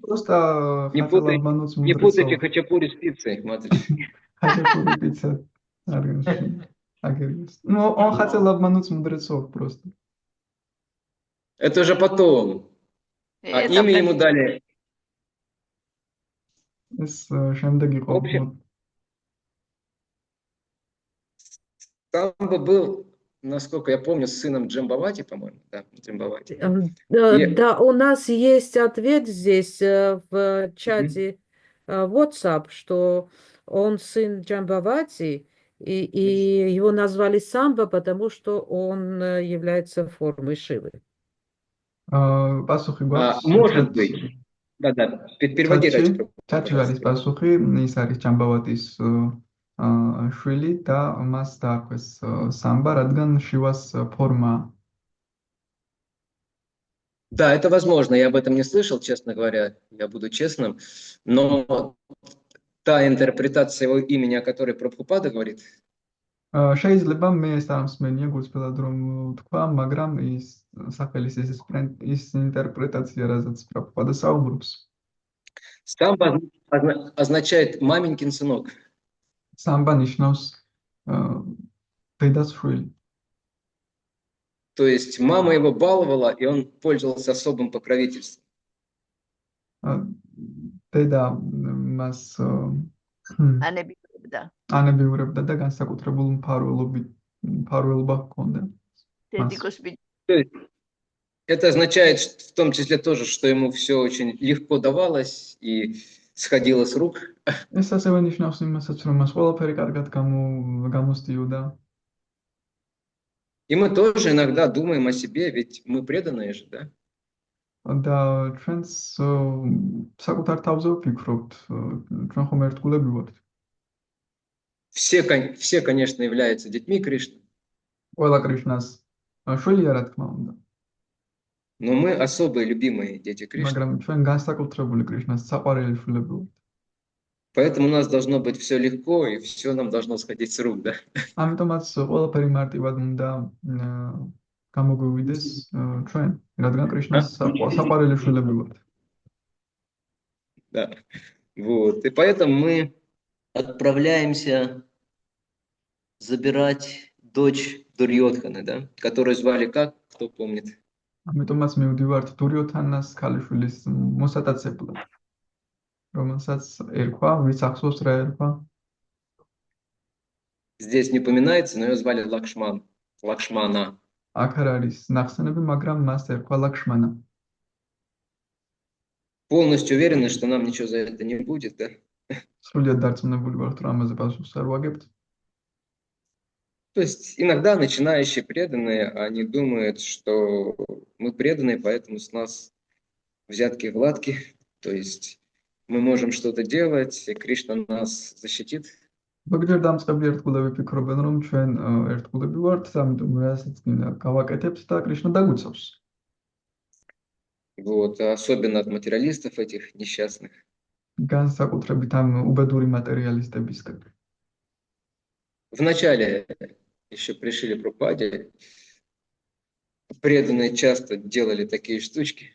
Просто Не хотел путайте, обмануть не путайте мудрецов. хачапури с пиццей, матушка. Хачапури пицца. Ну, он хотел обмануть мудрецов просто. Это уже потом. А Это имя ему дали. Es შემდეგ იყო. общем, Самба был, насколько я помню, сыном Джамбавати, по-моему. Да, Джамбавати. Да, у нас есть ответ здесь в чате WhatsApp, что он сын Джамбавати, и его назвали Самба, потому что он является формой Шивы. პასუხი გვაქვს. Может быть. Да. Переводи, Рати Прабhu. ჩაჩი არის პასუხი, ის არის ჯამბავატის შვილი და მას დაარქვეს სამბა, რადგან შივას ფორმაა. Да, это возможно. Я об этом не слышал, честно говоря. Я буду честным. Но та интерпретация его имени, о которой Прабхупада говорит, შეიძლება მე ეს არ მსმენია გულწრფელად რომ თქვა, მაგრამ ის სახელის ის ინტერპრეტაცია, რაზეც პრაბჰუპადა საუბრობს. Самба означает маменькин сынок. Самба ნიშნავს დედას შვილი. То есть мама его баловала, и он пользовался особым покровительством. დედა მას ანებიურებდა. ანებიურებდა და განსაკუთრებულ მფარველობა ჰქონდა. დედიკოს ბიჭი. То есть это означает в том числе тоже, что ему все очень легко давалось и сходило с рук. ეს ასევე ნიშნავს იმასაც, რომ მას ყველაფერი კარგად გამოსდიოდა. И мы тоже иногда думаем о себе, ведь мы преданные же, да? და ჩვენს საკუთარ თავზე ვფიქრობთ, ჩვენ ხომ ერთგულები ვართ. Все, конечно, являются детьми Кришны. ყველა კრიშნას შვილია, რა თქმა უნდა. Но мы особые любимые дети Кришны. მაგრამ ჩვენ განსაკუთრებული კრიშნას საყვარელი შვილები ვართ. Поэтому у нас должно быть все легко, и все нам должно сходить с рук, да? ამიტომაც ყველაფერი მარტივად უნდა გამოგვივიდეს ჩვენ, რადგან კრიშნას საყვარელი შვილები ვართ. Да. Вот. И поэтому мы отправляемся забирать дочь Дурьодханы, да? Которую звали как? Кто помнит? ამიტომაც მივდივართ დურიოთანას ქალიშვილის მოსატაცებლად, რომელსაც ერქვა, ვის ახსოვს რა ერქვა? Здесь не упоминается, но ее звали Лакшмана. აქ არ არის ნახსენები, მაგრამ მას ერქვა ლაქშმანა. Полностью уверены, что нам ничего за это не будет, да? სრულიად დარწმუნებული ვართ, რომ ამაზე პასუხს არ ვაგებთ. То есть иногда начинающие преданные, они думают, что мы преданные, поэтому с нас взятки гладкие. То есть мы можем что-то делать, и Кришна нас защитит. ზოგჯერ დამწყები ერთგულები ფიქრობენ, რომ ჩვენ ერთგულები ვართ, ამიტომ რასაც გავაკეთებთ და კრიშნა დაგვიცავს. Вот, особенно от материалистов этих несчастных. განსაკუთრებით ამ უბედური მატერიალისტებისგან. Вначале еще при Шриле Прабхупаде преданные часто делали такие штучки.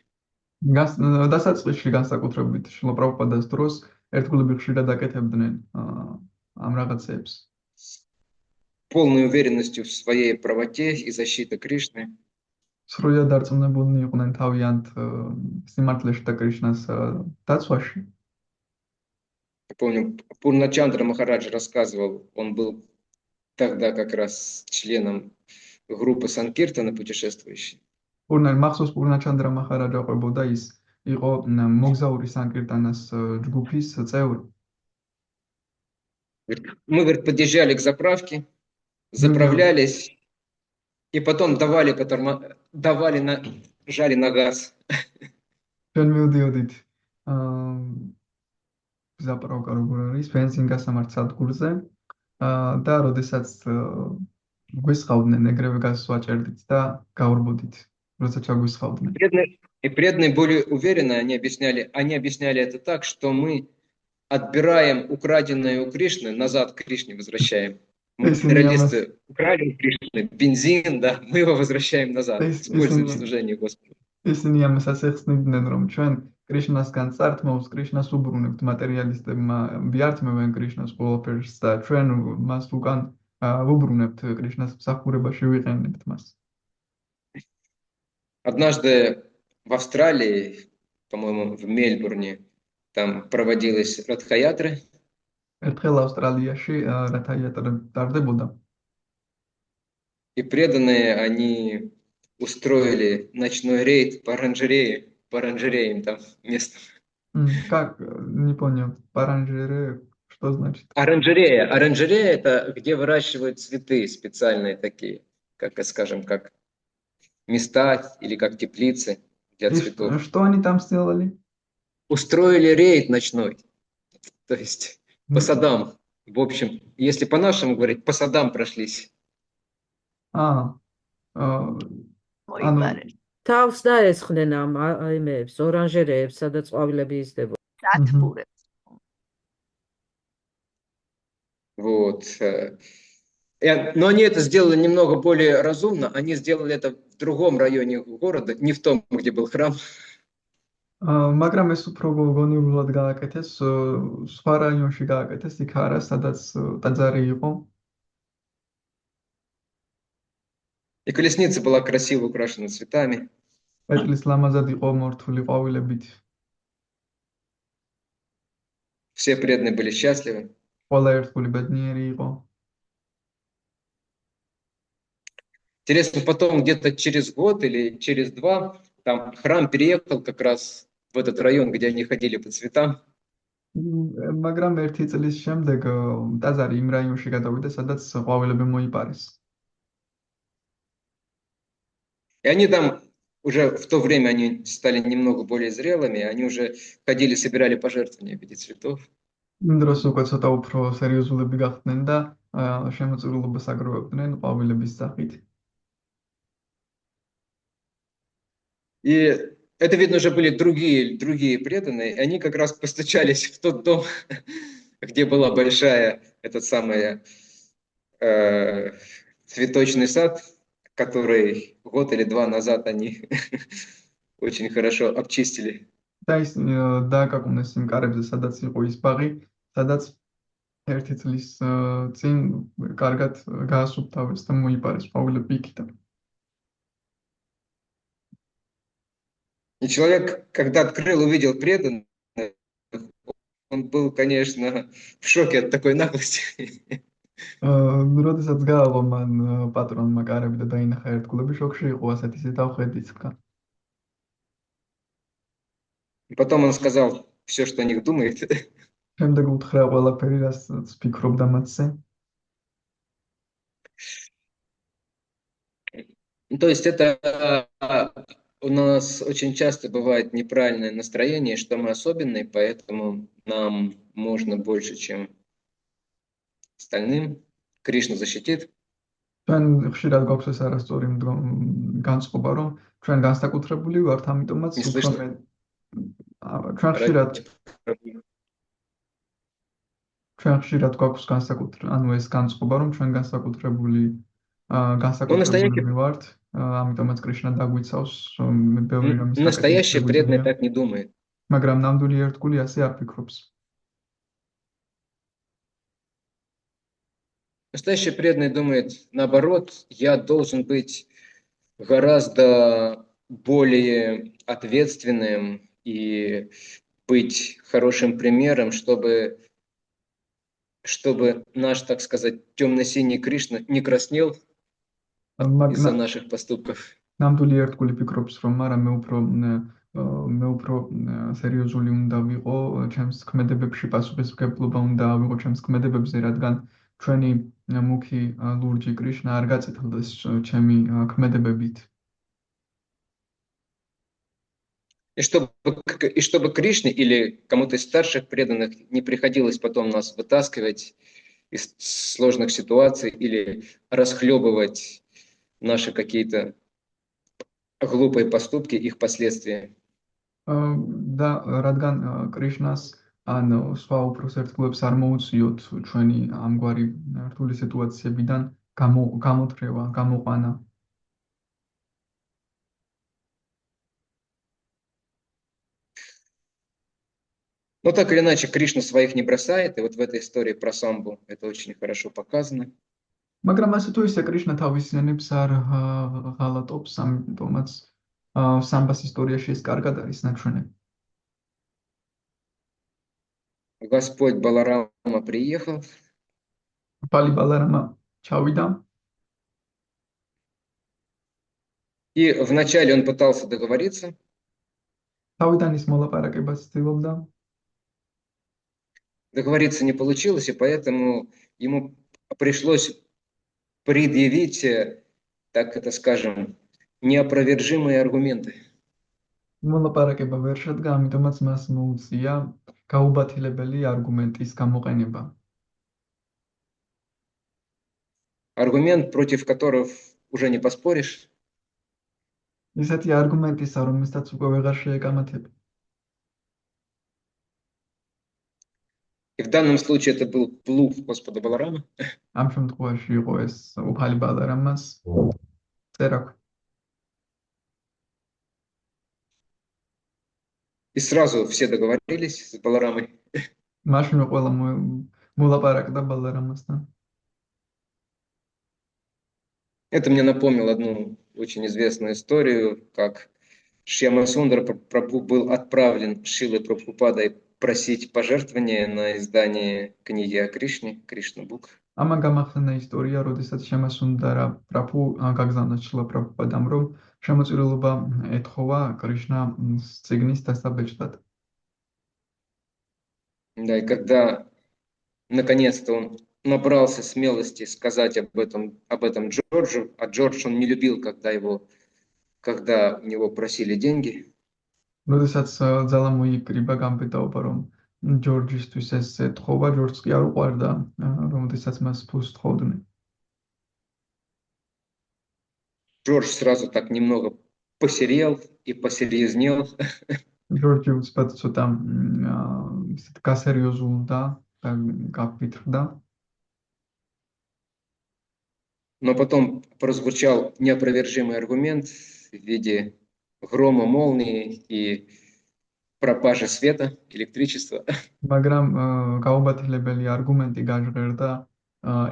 დასაწყისში განსაკუთრებით შრილა პრაბჰუპადას დროს ერთგულები ხშირად აკეთებდნენ ამ რაღაცებს. Полной уверенностью в своей правоте и защите Кришны. სრულად დარწმუნებულნი იყვნენ თავიანთ სიმართლეში და კრიშნას დაცვაში. Помню, Пурначандра Махараджа рассказывал, он был тогда как раз членом группы Санкиртана путешествующей. მახსოვს პურნაჩანდრა მაჰარაჯა ყვებოდა ის იყო მოგზაური სანკირტანას ჯგუფის წევრი. Мы, говорит, подъезжали к заправке, заправлялись, и потом жали на газ. ჩვენ მივდიოდით ზაპროვკა როგორ არის ბენზინ გასამართ სადგურზე და როდესაც გვისხავდნენ ეგრევე გაზს ვაჭერდით და გავურბოდით როცა ჩაგვისხავდნენ. И преданные были уверены, они объясняли это так, что мы отбираем украденное у Кришны, назад к Кришне возвращаем. Материалисты украли у Кришны бензин, да, мы его возвращаем назад, используем в служении Господу. ისინი ამას ასე ხსნიდნენ, რომ ჩვენ კრიშნასგან წართმოვს, კრიშნას უბრუნებთ, მატერიალისტებმა ვიართმევენ კრიშნას ყველაფერს და ჩვენ მას უკან ვუბრუნებთ კრიშნას მსახურებაში ვიყენებთ მას. Однажды в Австралии, по-моему, в Мельбурне, там проводилась радха-ятра. ერთხელ ავსტრალიაში რათაიატრა ტარდებოდა. И преданные, они устроили ночной рейд по оранжереям там местным. Как? Не понял. По оранжерее что значит? Оранжерея. Оранжерея – это где выращивают цветы специальные такие, как, скажем, как места или как теплицы для цветов. Что они там сделали? Устроили рейд ночной. То есть по садам. В общем, если по-нашему говорить, по садам прошлись. თავს დაესხნენ ამ აიმეებს, ორანჟერეებს, სადაც ყვავილები იზრდებოდა. სათბურებს. Вот. Но они это сделали немного более разумно. Они сделали это в другом районе города, не в том, где был храм. მაგრამ ეს უფრო გონივრულად გააკეთეს, სხვა რაიონში გააკეთეს, იქ არა, სადაც ტაძარი იყო. И колесница была красиво украшена цветами. პეტლის ლამაზად იყო მორთული ყვავილებით. Все преданные были счастливы. ყველა ერთგული ბედნიერი იყო. Интересно, потом где-то через год или через два там храм переехал как раз в этот район, где они ходили по цветам. მაგრამ ერთი წლის შემდეგ ტაძარი იმ რაიონში გადავიდა, სადაც ყვავილები მოიპარეს. И они там уже в то время они стали немного более зрелыми, они уже ходили, собирали пожертвования в виде цветов. იმ დროს უკვე ცოტა უფრო სერიოზულები გახდნენ და შემოწირულობას აგროვებდნენ ყვავილების სახით. И это, видно, уже были другие преданные. Они как раз постучались в тот дом, где была большая, этот самый цветочный сад, который год или два назад они очень хорошо обчистили. და ის დააკაკუნეს იმ კარებზე, სადაც იყო ის ბაღი, სადაც ერთი წლის წინ კარგად გაასუფთავეს და მოიპარეს ყვავილები იქიდან. И человек, когда открыл, увидел преданных, он был, конечно, в шоке от такой наглости. როდესაც გაავა მან პატრონმა კარები და დაინახა ერთგულები, შოკში იყო ასეთი სიტავხედით. И потом он сказал все, что о них думает. შემდეგ უთხრა ყველაფერი, რასაც ფიქრობდა მათზე. То есть это у нас очень часто бывает неправильное настроение, что мы особенные, поэтому нам можно больше, чем остальным. Кришна защитит. ჩვენ ხშირად გვაქვს ეს არასწორი განწყობა, რომ ჩვენ განსაკუთრებული ვართ, ამიტომაც უფრო ჩვენ ხშირად გვაქვს განსაკუთრებული, ანუ ეს განწყობა, რომ ჩვენ განსაკუთრებული ვართ, ამიტომაც კრიშნა დაგვიცავს ბევრი რამის. Настоящий преданный так не думает. მაგრამ ნამდვილი ერთგული ასე არ ფიქრობს. Настоящий преданный думает, наоборот, я должен быть гораздо более ответственным и быть хорошим примером, чтобы наш, так сказать, темно-синий Кришна не краснел из-за наших поступков. ნამდვილი ერთგული ფიქრობს, რომ მაგრამ მე უფრო სერიოზული უნდა ვიყო ჩემს ქმედებებში, პასუხისმგებლობა უნდა ავიღო ჩემს ქმედებებზე, რადგან ჩვენი მუქი ლურჯი კრიშნა არ გაწითლდეს ჩემი ქმედებებით. И чтобы Кришне или кому-то из старших преданных не приходилось потом нас вытаскивать из сложных ситуаций или расхлебывать наши какие-то глупые поступки, их последствия. და რადგან კრიშნას ან სხვა უფროს ერთგულებს არ მოუწიოთ ჩვენი ამგვარი რთული სიტუაციებიდან გამოთრევა, გამოყვანა. Но так или иначе, Кришна своих не бросает, и вот в этой истории про самбу это очень хорошо показано. მაგრამ ასე თუ ისე კრიშნა თავის სცენებს არ ღალატობს, ამიტომაც სამბას ისტორიაში ეს კარგად არის ნაჩვენები. Господь Баларама приехал. Пали Баларама чавида. И вначале он пытался договориться. Თავიდან ის მოლაპარაკებას ცდილობდა. Договориться не получилось, и поэтому ему пришлось предъявить, так это скажем, неопровержимые аргументы. მოლაპარაკება ვერ შედგა, ამიტომაც მას მოუწია გაუბათილებელი არგუმენტის გამოყენება. Аргумент, против которого уже не поспоришь. ისეთი არგუმენტისა, რომელსაც უკვე ვეღარ შეეკამათები. И в данном случае это был плуг Господа Баларама. ამ შემთხვევაში იყო ეს უფალი ბალარამას წერაქვი. И сразу все договорились с Баларамой. მაშინვე ყველა მოლაპარაკდა ბალარამასთან. Это мне напомнило одну очень известную историю, как Шьяма Сундар Прабху был отправлен Шрилой Прабхупадой просить пожертвования на издание книги о Кришне, Кришна Бук. ამან გამახსენა ისტორია, როდესაც შემასუნდარა პრაბჰუ გაგზავნა შრილა პრაბჰუპადამ, რომ შემოწირულობა ეთხოვა კრიშნას წიგნის დასაბეჭდად. Да, и когда наконец-то он набрался смелости сказать об этом Джорджу, а Джордж он не любил, когда у него просили деньги. როდესაც ძალა მოიკრიბა გამბედაობა, რომ ჯორჯისთვის ეს ეთხოვა, ჯორჯს კი არ უყვარდა, როდესაც მას ფულს თხოვდნენ. Джордж сразу так немного посерел и посерьезнел. ჯორჯი უცბად ცოტა ისეთ გასერიოზულდა და გაფრთხილდა. Но потом прозвучал неопровержимый аргумент в виде грома, молнии и пропажи света, электричества. მაგრამ გაუბათილებელი არგუმენტი გაჟღერდა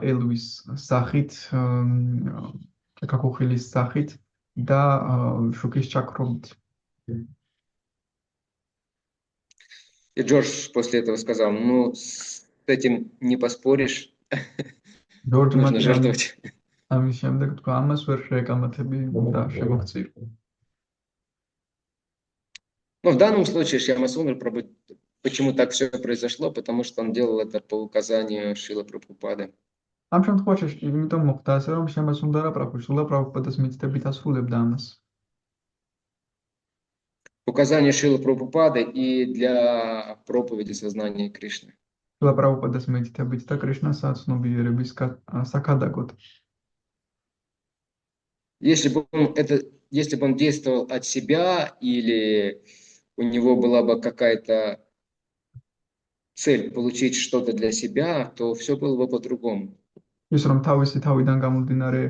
ელვის სახით, კაკუხილის სახით და შუქის чаკრობით. И Джордж после этого сказал: ну, с этим не поспоришь, нужно жертвовать. ამის შემდეგ თქვა, ამას ვერ შეეკამათები და შევახცირ. Но в данном случае Шьяма Сундар Прабху, почему так все произошло? Потому что он делал это по указанию Шрилы Прабхупады. ამ შემთხვევაში იმიტომ მოხდა ასე, რომ შემასუნდარა პრაბჰუ შრილა პრაბჰუპადას მითითებით ასრულებდა ამას. Указание Шрилы Прабхупады и для проповеди сознания Кришны. შრილა პრაბჰუპადას მითითებით და კრიშნას აცნობიერების საკადაგოდ. Если бы он действовал от себя или у него была бы какая-то цель получить что-то для себя, то все было бы по-другому. ის რომ თავისი თავიდან გამომდინარე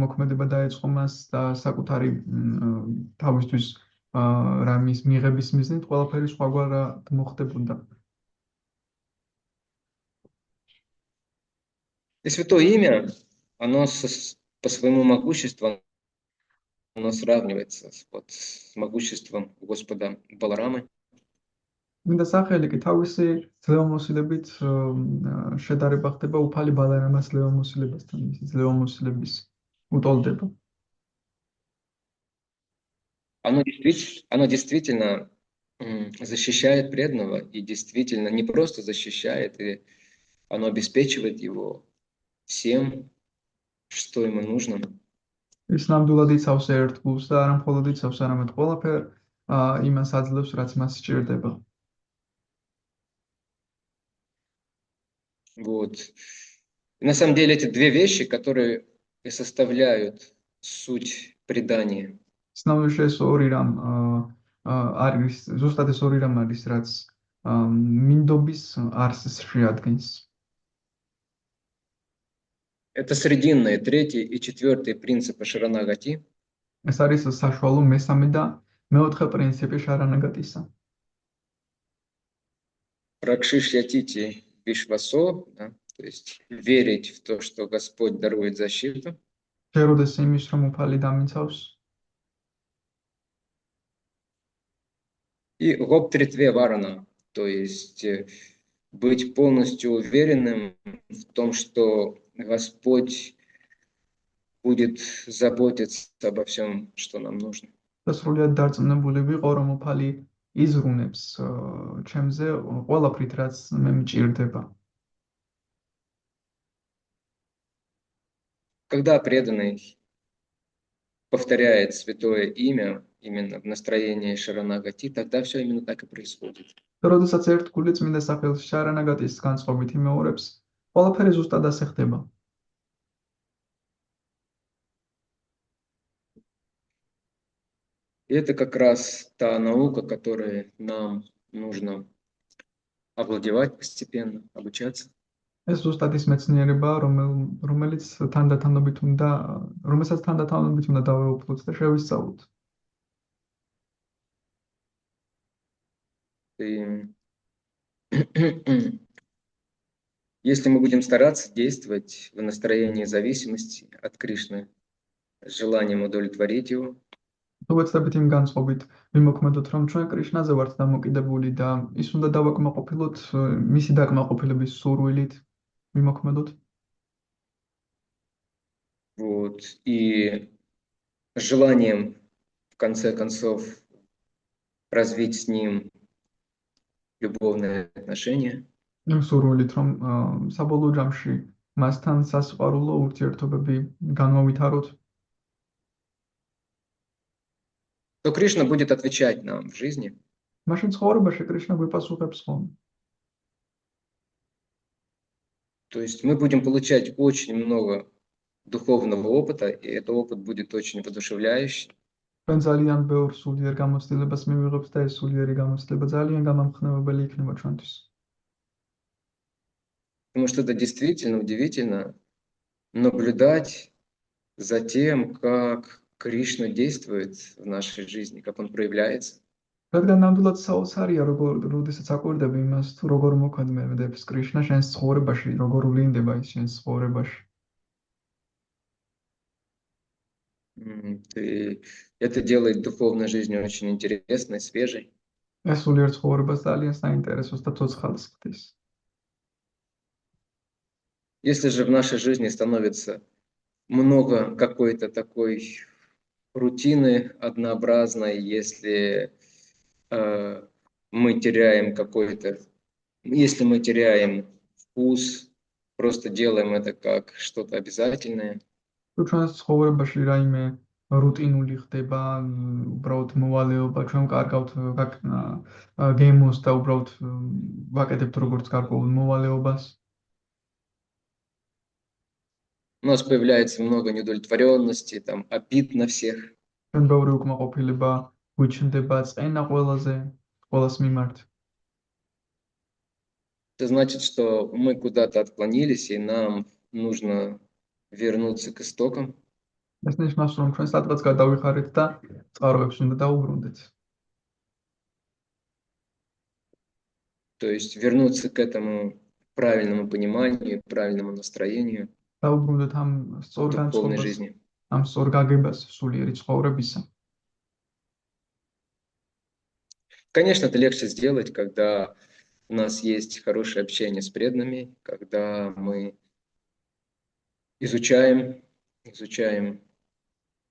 მოქმედება დაეწყო მას და საკუთარი თავისთვის რამის მიღების მიზნით ყველაფერი სხვაგვარად მოხდებოდა. И Святое Имя, оно по своему могуществу оно сравнивается с могуществом Господа Баларамы. მინდა სახელი კი თავისი ძლევამოსილებით შედარება ხდება უფალი ბალარამას ძლევამოსილებასთან, მისი ძლევამოსილების უტოლდება. Оно действительно защищает преданного, и действительно не просто защищает, и оно обеспечивает его всем, что ему нужно. ის ნამდვილად იცავს ერთგულს და არა მხოლოდ იცავს, არამედ ყველაფერ იმას აძლევს, რაც მას სჭირდება. Вот. И на самом деле эти две вещи, которые и составляют суть предания. ცნობილი ეს ორი რამ არის, ზუსტად ეს ორი რამ არის, რაც მინდობის არსს შეადგენს. Это срединные, третий и четвертый принципы Шаранагати. ეს არის საშუალო მესამე და მეოთხე პრინციპი შარანაგატისა. Ракшишьятити Вишвасо, да, то есть верить в то, что Господь дарует защиту. შეროდეს იმის, რომ უფალი დამიცავს. И Гоп-Тритве Варана, то есть быть полностью уверенным в том, что Господь будет заботиться обо всем, что нам нужно. და სრულიად დარწმუნებული ვიყო, რომ უფალი იზრუნებს ჩემზე ყველაფრით, რაც მე მჭირდება. Когда преданный повторяет святое имя именно в настроении Шаранагати, тогда все именно так и происходит. როდესაც ერთ გული წმინდა სახელს შარანაგატის განწყობით იმეორებს, ყველაფერი ზუსტად ასე ხდება. И это как раз та наука, которой нам нужно овладевать постепенно, обучаться. ეს ზუსტად ის მეცნიერება, რომელსაც თანდათანობით უნდა დავეუფლოთ და შევისწავლოთ. И если мы будем стараться действовать в настроении зависимости от Кришны, с желанием удовлетворить его, თუ ვეცდებით იმ განწყობით ვიმოქმედოთ, რომ ჩვენ კრიშნაზე ვართ დამოკიდებული და ის უნდა დავაკმაყოფილოთ მისი დაკმაყოფილების სურვილით ვიმოქმედოთ. вот, и желанием, в конце концов, развить с ним любовные отношения. იმ სურვილით, რომ საბოლოო ჯამში მასთან სასიყვარულო ურთიერთობები განვავითაროთ. То Кришна будет отвечать нам в жизни. მაშინ ცხოვრებაში კრიშნა გვიპასუხებს ხოლმე. То есть мы будем получать очень много духовного опыта, и этот опыт будет очень воодушевляющий. ჩვენ ძალიან ბევრ სულიერ გამოცდილებას მივიღებთ და ეს სულიერი გამოცდილება ძალიან გამამხნევებელი იქნება ჩვენთვის. Потому что это действительно удивительно наблюдать за тем, как Кришна действует в нашей жизни, как он проявляется. რადგან ნამდვილად საოცარია, როდესაც აკვირდები იმას, თუ როგორ მოქმედებს კრიშნა შენს ცხოვრებაში, როგორ ვლინდება ის შენს ცხოვრებაში. И это делает духовную жизнь очень интересной, свежей. ეს სულიერ ცხოვრებას ძალიან საინტერესოს და ცოცხალს ხდის. Если же в нашей жизни становится много какой-то такой рутины однообразной, если мы теряем если мы теряем вкус, просто делаем это как что-то обязательное. თუ ჩვენს ცხოვრებაში რაიმე რუტინული ხდება, უბრალოდ მოვალეობა, ჩვენ კარგავთ გემოს და უბრალოდ ვაკეთებთ როგორც გარკვეულ მოვალეობას. У нас появляется много неудовлетворенности, там, обид на всех. ჩვენ ბევრი უკმაყოფილება გვიჩნდება წენა ყველას მიმართ. Это значит, что мы куда-то отклонились, и нам нужно вернуться к истокам. ეს ნიშნავს, რომ ჩვენ სადღაც გადავიხარეთ და წყაროებს უნდა დაუბრუნდეთ. То есть вернуться к этому правильному пониманию, правильному настроению დაუბრუნდეთ ამ სწორ духовной განწყობას. жизни. ამ სწორ გაგებას სულიერი ცხოვრებისა. Конечно, это легче сделать, когда у нас есть хорошее общение с преданными, когда мы изучаем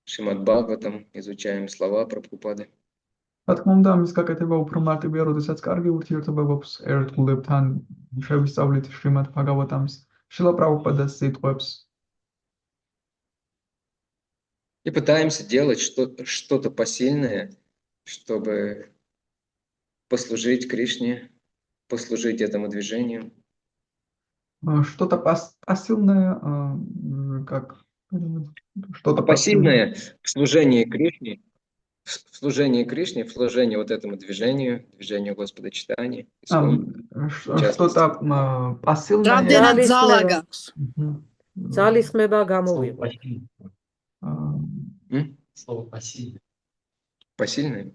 Шримад Бхагаватам, изучаем слова Прабхупады. რა თქმა უნდა, ამის გაკეთება უფრო მარტივია, როდესაც კარგი ურთიერთობა გვაქვს ერთგულებთან, შევისწავლით შრიმად ბჰაგავატამის, შრილა პრაბჰუპადას სიტყვებს. И пытаемся делать что-то посильное, чтобы послужить Кришне, послужить этому движению. Что-то посильное, как что-то посильное в служении Кришне, в служении вот этому движению Господа Читания. Что-то посильное. რამდენად ძალა გაქვს? ძალისმება გამოვიყო. Слово посильное. Посильное?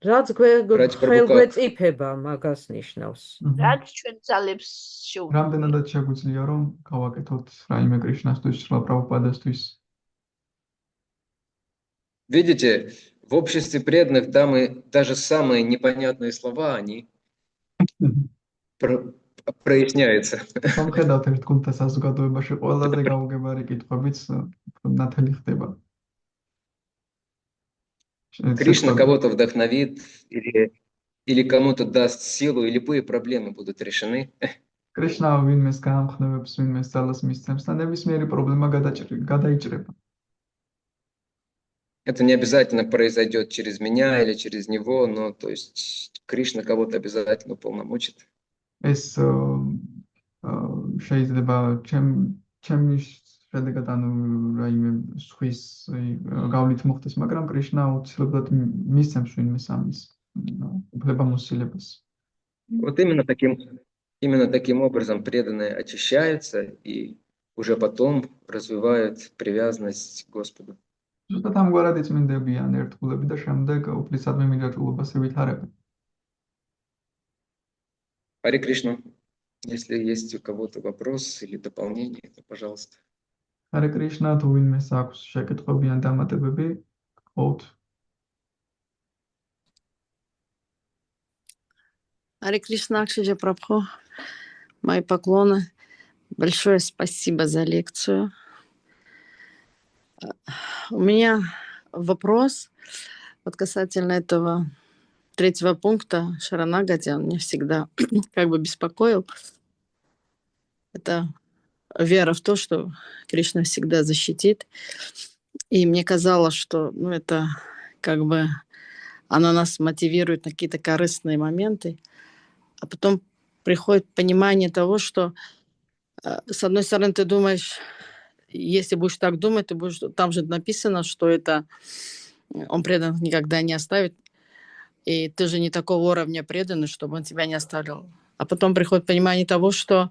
რაც ხელგვეწიფება მაგას ნიშნავს. რაც ჩვენ ძალებს შეუძლია. რამდენადაც შეგვიძლია რომ გავაკეთოთ რაიმე კრიშნასთვის, შრილა პრაბჰუპადასთვის. Видите, в обществе преданных там и даже самые непонятные слова, они проясняются. სამხედავთ ერთ გუნდთა საზოგადოებაში ყველაზე გაუგებარი კითხვებიც ნათელი ხდება. Кришна кого-то вдохновит или кому-то даст силу, и любые проблемы будут решены. კრიშნა ვინმეს გაამხნევებს, ვინმეს ძალას მისცემს და ნებისმიერი პრობლემა გადაიჭრება. Это не обязательно произойдет через меня или через него, но то есть Кришна кого-то обязательно уполномочит. ეს შეიძლება ჩემი შედეგად ანუ რაიმე სხვის გავლით მოხდეს, მაგრამ კრიშნა უცილებლად მისცემს ვინმეს ამის უფლებამოსილებას. Вот именно таким образом преданные очищаются и уже потом развивают привязанность к Господу. ზუსტად ამგვარად იწმინდებიან ერთგულები და შემდეგ უფლისადმი მიჯაჭვულობას ევითარებენ. Харе Кришна, если есть у кого-то вопрос или дополнение, то пожалуйста. Харе Кришна, თუ ვინმეს აქვს შეკითხვები ან დამატებები, გყავთ. Харе Кришна, Акшаджа Прабху, мои поклоны. Большое спасибо за лекцию. У меня вопрос вот касательно этого третьего пункта Шаранагати. Он меня всегда как бы беспокоил. Это вера в то, что Кришна всегда защитит. И мне казалось, что это как бы она нас мотивирует на какие-то корыстные моменты. А потом приходит понимание того, что с одной стороны ты думаешь, если будешь так думать, ты будешь, там же написано, что это он преданных никогда не оставит, и ты же не такого уровня преданный, чтобы он тебя не оставлял. А потом приходит понимание того, что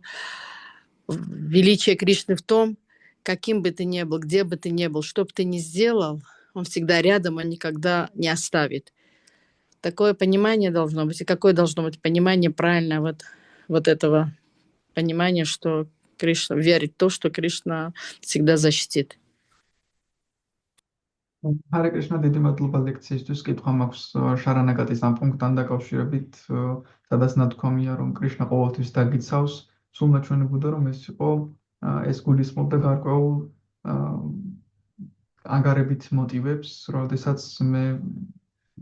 величие Кришны в том, каким бы ты ни был, где бы ты ни был, что бы ты ни сделал, он всегда рядом, он никогда не оставит. Такое понимание должно быть. И какое должно быть понимание правильное вот этого понимания, что Кришна верит в то, что Кришна всегда защитит. Харе Кришна, დიდი მადლობა ლექციისთვის. კითხვა მაქვს შარანაგატის ამ პუნქტთან დაკავშირებით, სადაც ნათქვამია, რომ კრიშნა ყოველთვის დაგიცავს. სულ ნაჩვენებოდა, რომ ეს იყო ეს გულისხმობდა გარკვეულ ანგარებით მოტივებს, როდესაც მე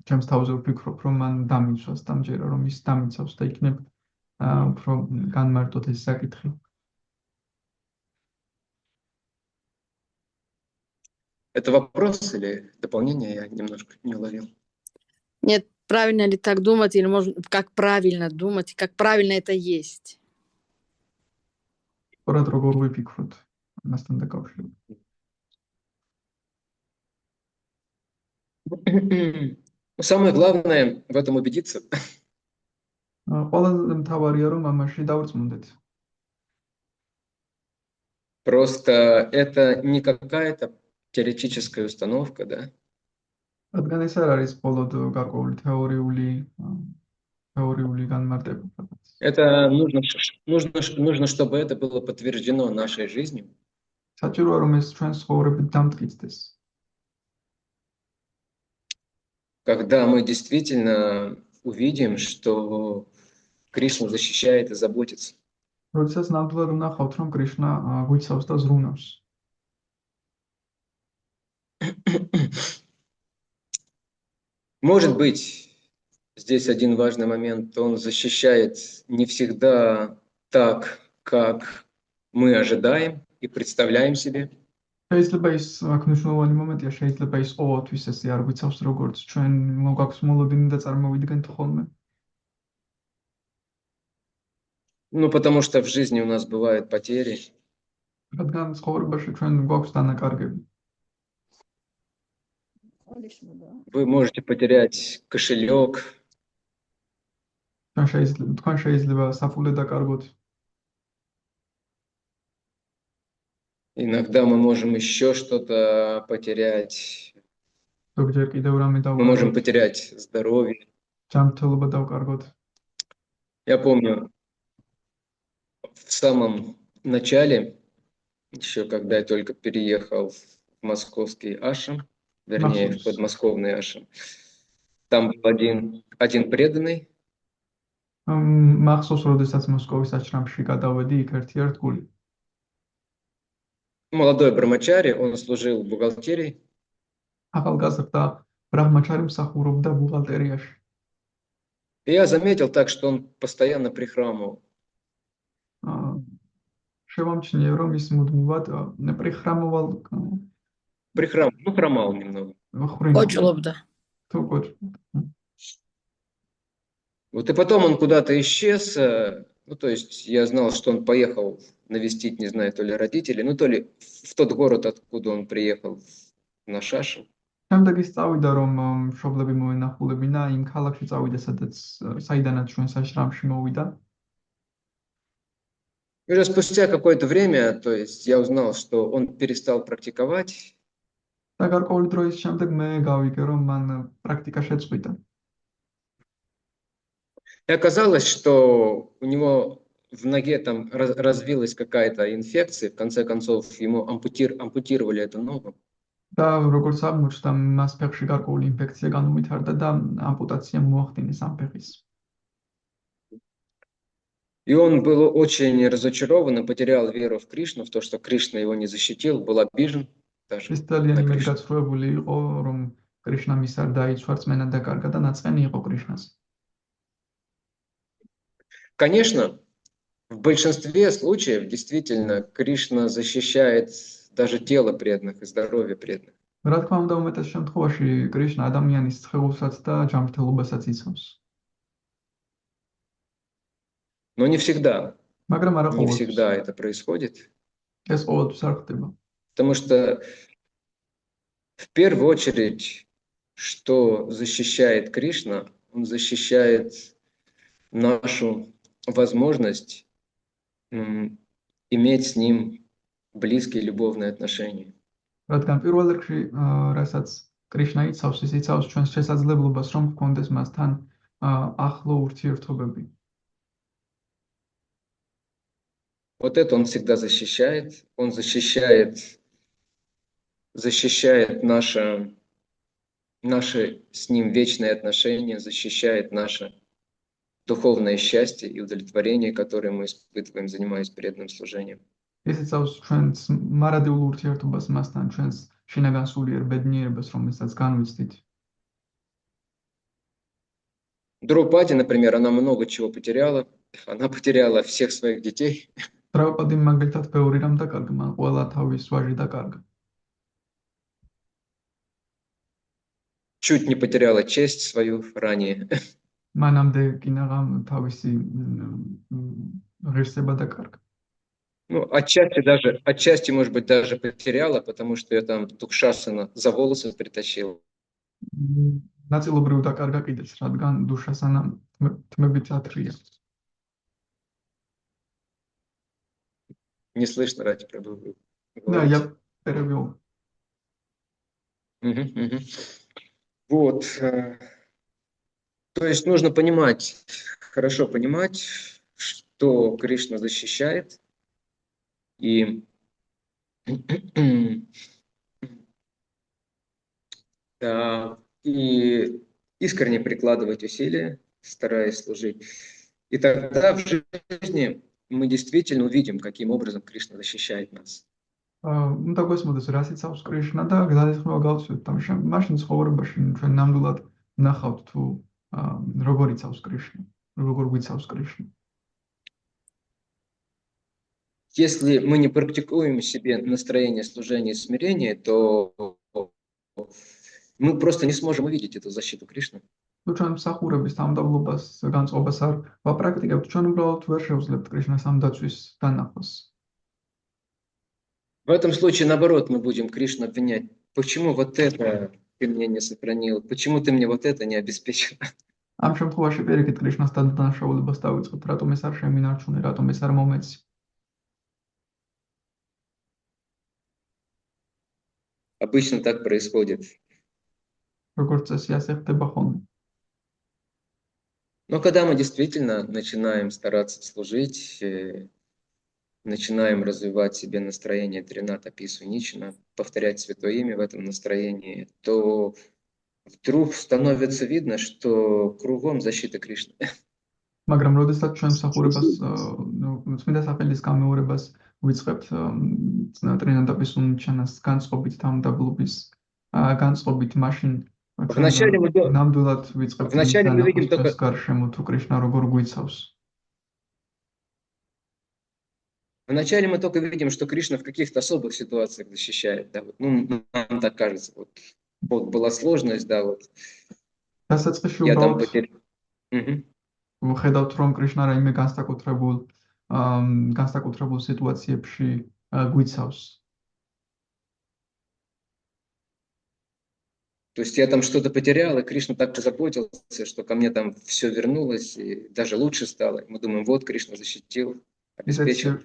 ჩემს თავზე ვფიქრობ, რომ მან დამიცვას და მჯერა, რომ ის დამიცავს და იქნებ უფრო განმარტოთ ეს საკითხი. Это вопрос или дополнение? Я немножко не уловил. Нет, правильно ли так думать, или может, как правильно думать, как правильно это есть? როგორ ვიფიქროთ ამასთან დაკავშირებით? Самое главное в этом убедиться. ყველაზე მთავარია, რომ ამაში დავწმუნდეთ. Просто это не какая-то теоретическая установка, да? რადგან ეს არ არის მხოლოდ გარკვეული თეორიული განმარტება. Это нужно, чтобы это было подтверждено нашей жизнью. საჭიროა რომ ეს ჩვენს ცხოვრებით დამტკიცდეს. Когда мы действительно увидим, что Кришна защищает и заботится. როდესაც ნამდვილად ვნახავთ, რომ კრიშნა გვიცავს და ზრუნავს. Может быть, здесь один важный момент. Он защищает не всегда так, как мы ожидаем и представляем себе. შეიძლება ის აქ მნიშვნელოვანი მომენტია, შეიძლება ის ყოველთვის ესე არ გვიცავს, როგორც ჩვენ გვაქვს მოლოდინი და წარმოვიდგენთ ხოლმე. Ну, потому что в жизни у нас бывают потери. რადგან ცხოვრებაში ჩვენ გვაქვს დანაკარგები. Вы можете потерять кошелек, თქვენ შეიძლება საფულე დაკარგოთ. иногда мы можем еще что-то потерять. ზოგჯერ კიდევ რამე Мы можем დავკარგოთ. потерять здоровье. ჯანმრთელობა დავკარგოთ. Я помню, в самом начале, еще когда я только переехал в московский ашрам, вернее, в подмосковный ашрам, там был один преданный, მახსოვს, როდესაც მოსკოვის აჩრამში გადავედი, იქ ერთი არ გული. молодой брамачари, он служил в бухгалтерии. ახალგაზრდა ბრაჰმაჩარი მსახურობდა ბუღალტერიაში. И я заметил так, что он постоянно прихрамывал. შევამჩნიე, რომ ის მუდმივად პრიხრამოვალ Хромал немного. Кочулобда. თუ კოჭ. Вот и потом он куда-то исчез. Ну, то есть я знал, что он поехал навестить, не знаю, то ли родителей, ну, то ли в тот город, откуда он приехал, на Шашу. შემდეგ ის წავიდა, რომ მშობლები მოენახულებინა იმ ქალაქში წავიდა, საიდანაც ჩვენ საშრამში მოვიდა. И уже спустя какое-то время, то есть я узнал, что он перестал практиковать. და გარკვეული დროის შემდეგ მე გავიგე, რომ მან პრაქტიკა შეწყვიტა. И оказалось, что у него в ноге там развилась какая-то инфекция, в конце концов ему ампутировали эту ногу. და როგორც აღმოჩნდა, მას ფეხში გარკვეული ინფექცია განუვითარდა და ამპუტაცია მოახდინეს ამ ფეხის. И он был очень разочарован и потерял веру в Кришну, в то, что Кришна его не защитил, был обижен даже. ის ძალიან იმედ გაცხრუებული იყო, რომ კრიშნა მის არ დაიცვარს, მენა დაკარგა და ნაწყენი იყო კრიშნას. Конечно, в большинстве случаев действительно Кришна защищает даже тело преданных и здоровье преданных. რა თქმა უნდა, უმეტეს შემთხვევაში კრიშნა ადამიანის სხეულსაც და ჯანმრთელობასაც იცავს. Но не всегда. მაგრამ არა Не ყოველთვის. всегда это происходит. ეს ყოველთვის არ ხდება. Потому что в первую очередь, что защищает Кришна, он защищает нашу возможность иметь с ним близкие любовные отношения. რადგან პირველ რიგში, რასაც კრიშნა იცავს, ის იცავს ჩვენს შესაძლებლობას, რომ გქონდეს მასთან ახლო ურთიერთობები. Вот это он всегда защищает. Он защищает наши с ним вечные отношения, защищает наше духовное счастье и удовлетворение, которое мы испытываем, занимаясь преданным служением. ის იცავს ჩვენს მარადილ ურთიერთობას მასთან, ჩვენს შინაგან სულიერ ბედნიერებას, რომელსაც განვიცდით. Друпади, например, она много чего потеряла. Она потеряла всех своих детей. დრაუპადი მაგალითად ბევრი რამ დაკარგა, მან ყველა თავის ვაჟი დაკარგა. Чуть не потеряла честь свою ранее. მანამდე კინაღამ თავისი ღირსება დაკარგა. Ну, отчасти, может быть, даже потеряла, потому что ее там Дукшасана за волосы притащила. ნაწილობრივ დაკარგა კიდეც, რადგან დუშასანა თმებით ათრია. Не слышно, Рати, продолжу. Да, я перевел. Вот. То есть нужно понимать, хорошо понимать, что Кришна защищает. И Да, и искренне прикладывать усилия, стараясь служить. И тогда в жизни мы действительно увидим, каким образом Кришна защищает нас. უნდა გვესმოდეს რას იცავს კრიშნა და გადაიხმება გავცვით ამჟამად მაშინ ცხოვრებაში ჩვენ ნამდვილად ნახავთ თუ როგორ იცავს კრიშნა, როგორ გვიცავს კრიშნა. Если мы не практикуем в себе настроение служения и смирения, то мы просто не сможем увидеть эту защиту Кришны. თუ ჩვენ მსახურების დამდაბლობას განწყობას არ ვაპრაქტიკებთ, ჩვენ უბრალოდ ვერ შევძლებთ კრიშნას ამ დაცვის დანახვას. В этом случае, наоборот, мы будем Кришну обвинять. Почему вот это ты мне не сохранил? Почему ты мне вот это не обеспечил? ამ შემთხვევაში პირიქით კრიშნას დანაშაულებას დავიწყოთ, რატომ ეს არ შემინარჩუნე, რატომ ეს არ მომეცი. Обычно так происходит. როგორც წესი ასე ხდება ხოლმე. Но когда мы действительно начинаем стараться служить, начинаем развивать в себе настроение Трината Пису Ничина, повторять Святое Имя в этом настроении, то вдруг становится видно, что кругом защита Кришны. მაგრამ როდესაც ჩვენ მსახურებას წმინდა სახელის გამეორებას ვიწყებთ ტრინატა პისუ ნიჩინას განწყობით დამდაბლობის განწყობით მაშინ ნამდვილად ვიწყებთ ეს გარშემო თუ კრიშნა როგორ გვიცავს. Вначале мы только видим, что Кришна в каких-то особых ситуациях защищает. Да, вот, ну, нам так кажется. Вот была сложность, да, вот. Я там потерял. ვხედავთ რომ კრიშნა რაიმე განსაკუთრებულ სიტუაციებში გვიცავს. То есть я там что-то потерял, и Кришна так позаботился, что ко мне там все вернулось, и даже лучше стало. Мы думаем, вот Кришна защитил, обеспечил.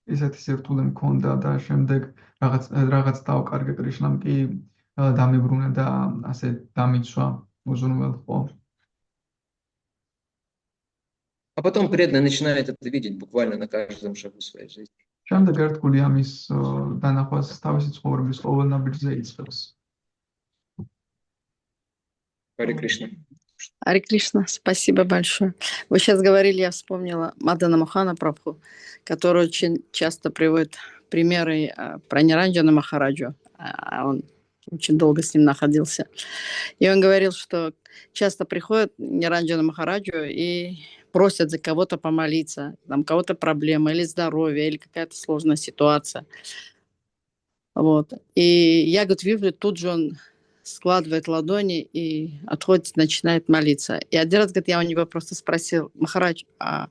ისეთი სირთულე მქონდა და შემდეგ რაღაც დავკარგე კრიშნამ კი დამიბრუნა და ასე დამიცვა უზრუნველყო. А потом преданный начинает это видеть буквально на каждом шагу своей жизни. შემდეგ ერთგული ამის დანახვას თავისი ცხოვრების ყოველ ნაბიჯზე იწყებს. Харе Кришна. Харе Кришна, спасибо большое. Вы сейчас говорили, я вспомнила Мадана Мохана Прабху, который очень часто приводит примеры про Ниранджана Махараджу. Он очень долго с ним находился. И он говорил, что часто приходят Ниранджана Махараджу и просят за кого-то помолиться, там кого-то проблема или здоровье, или какая-то сложная ситуация. Вот. И я, говорит, вижу, тут же он складывает ладони и отходит, начинает молиться. И один раз, говорит, я у него просто спросил: Махарадж, а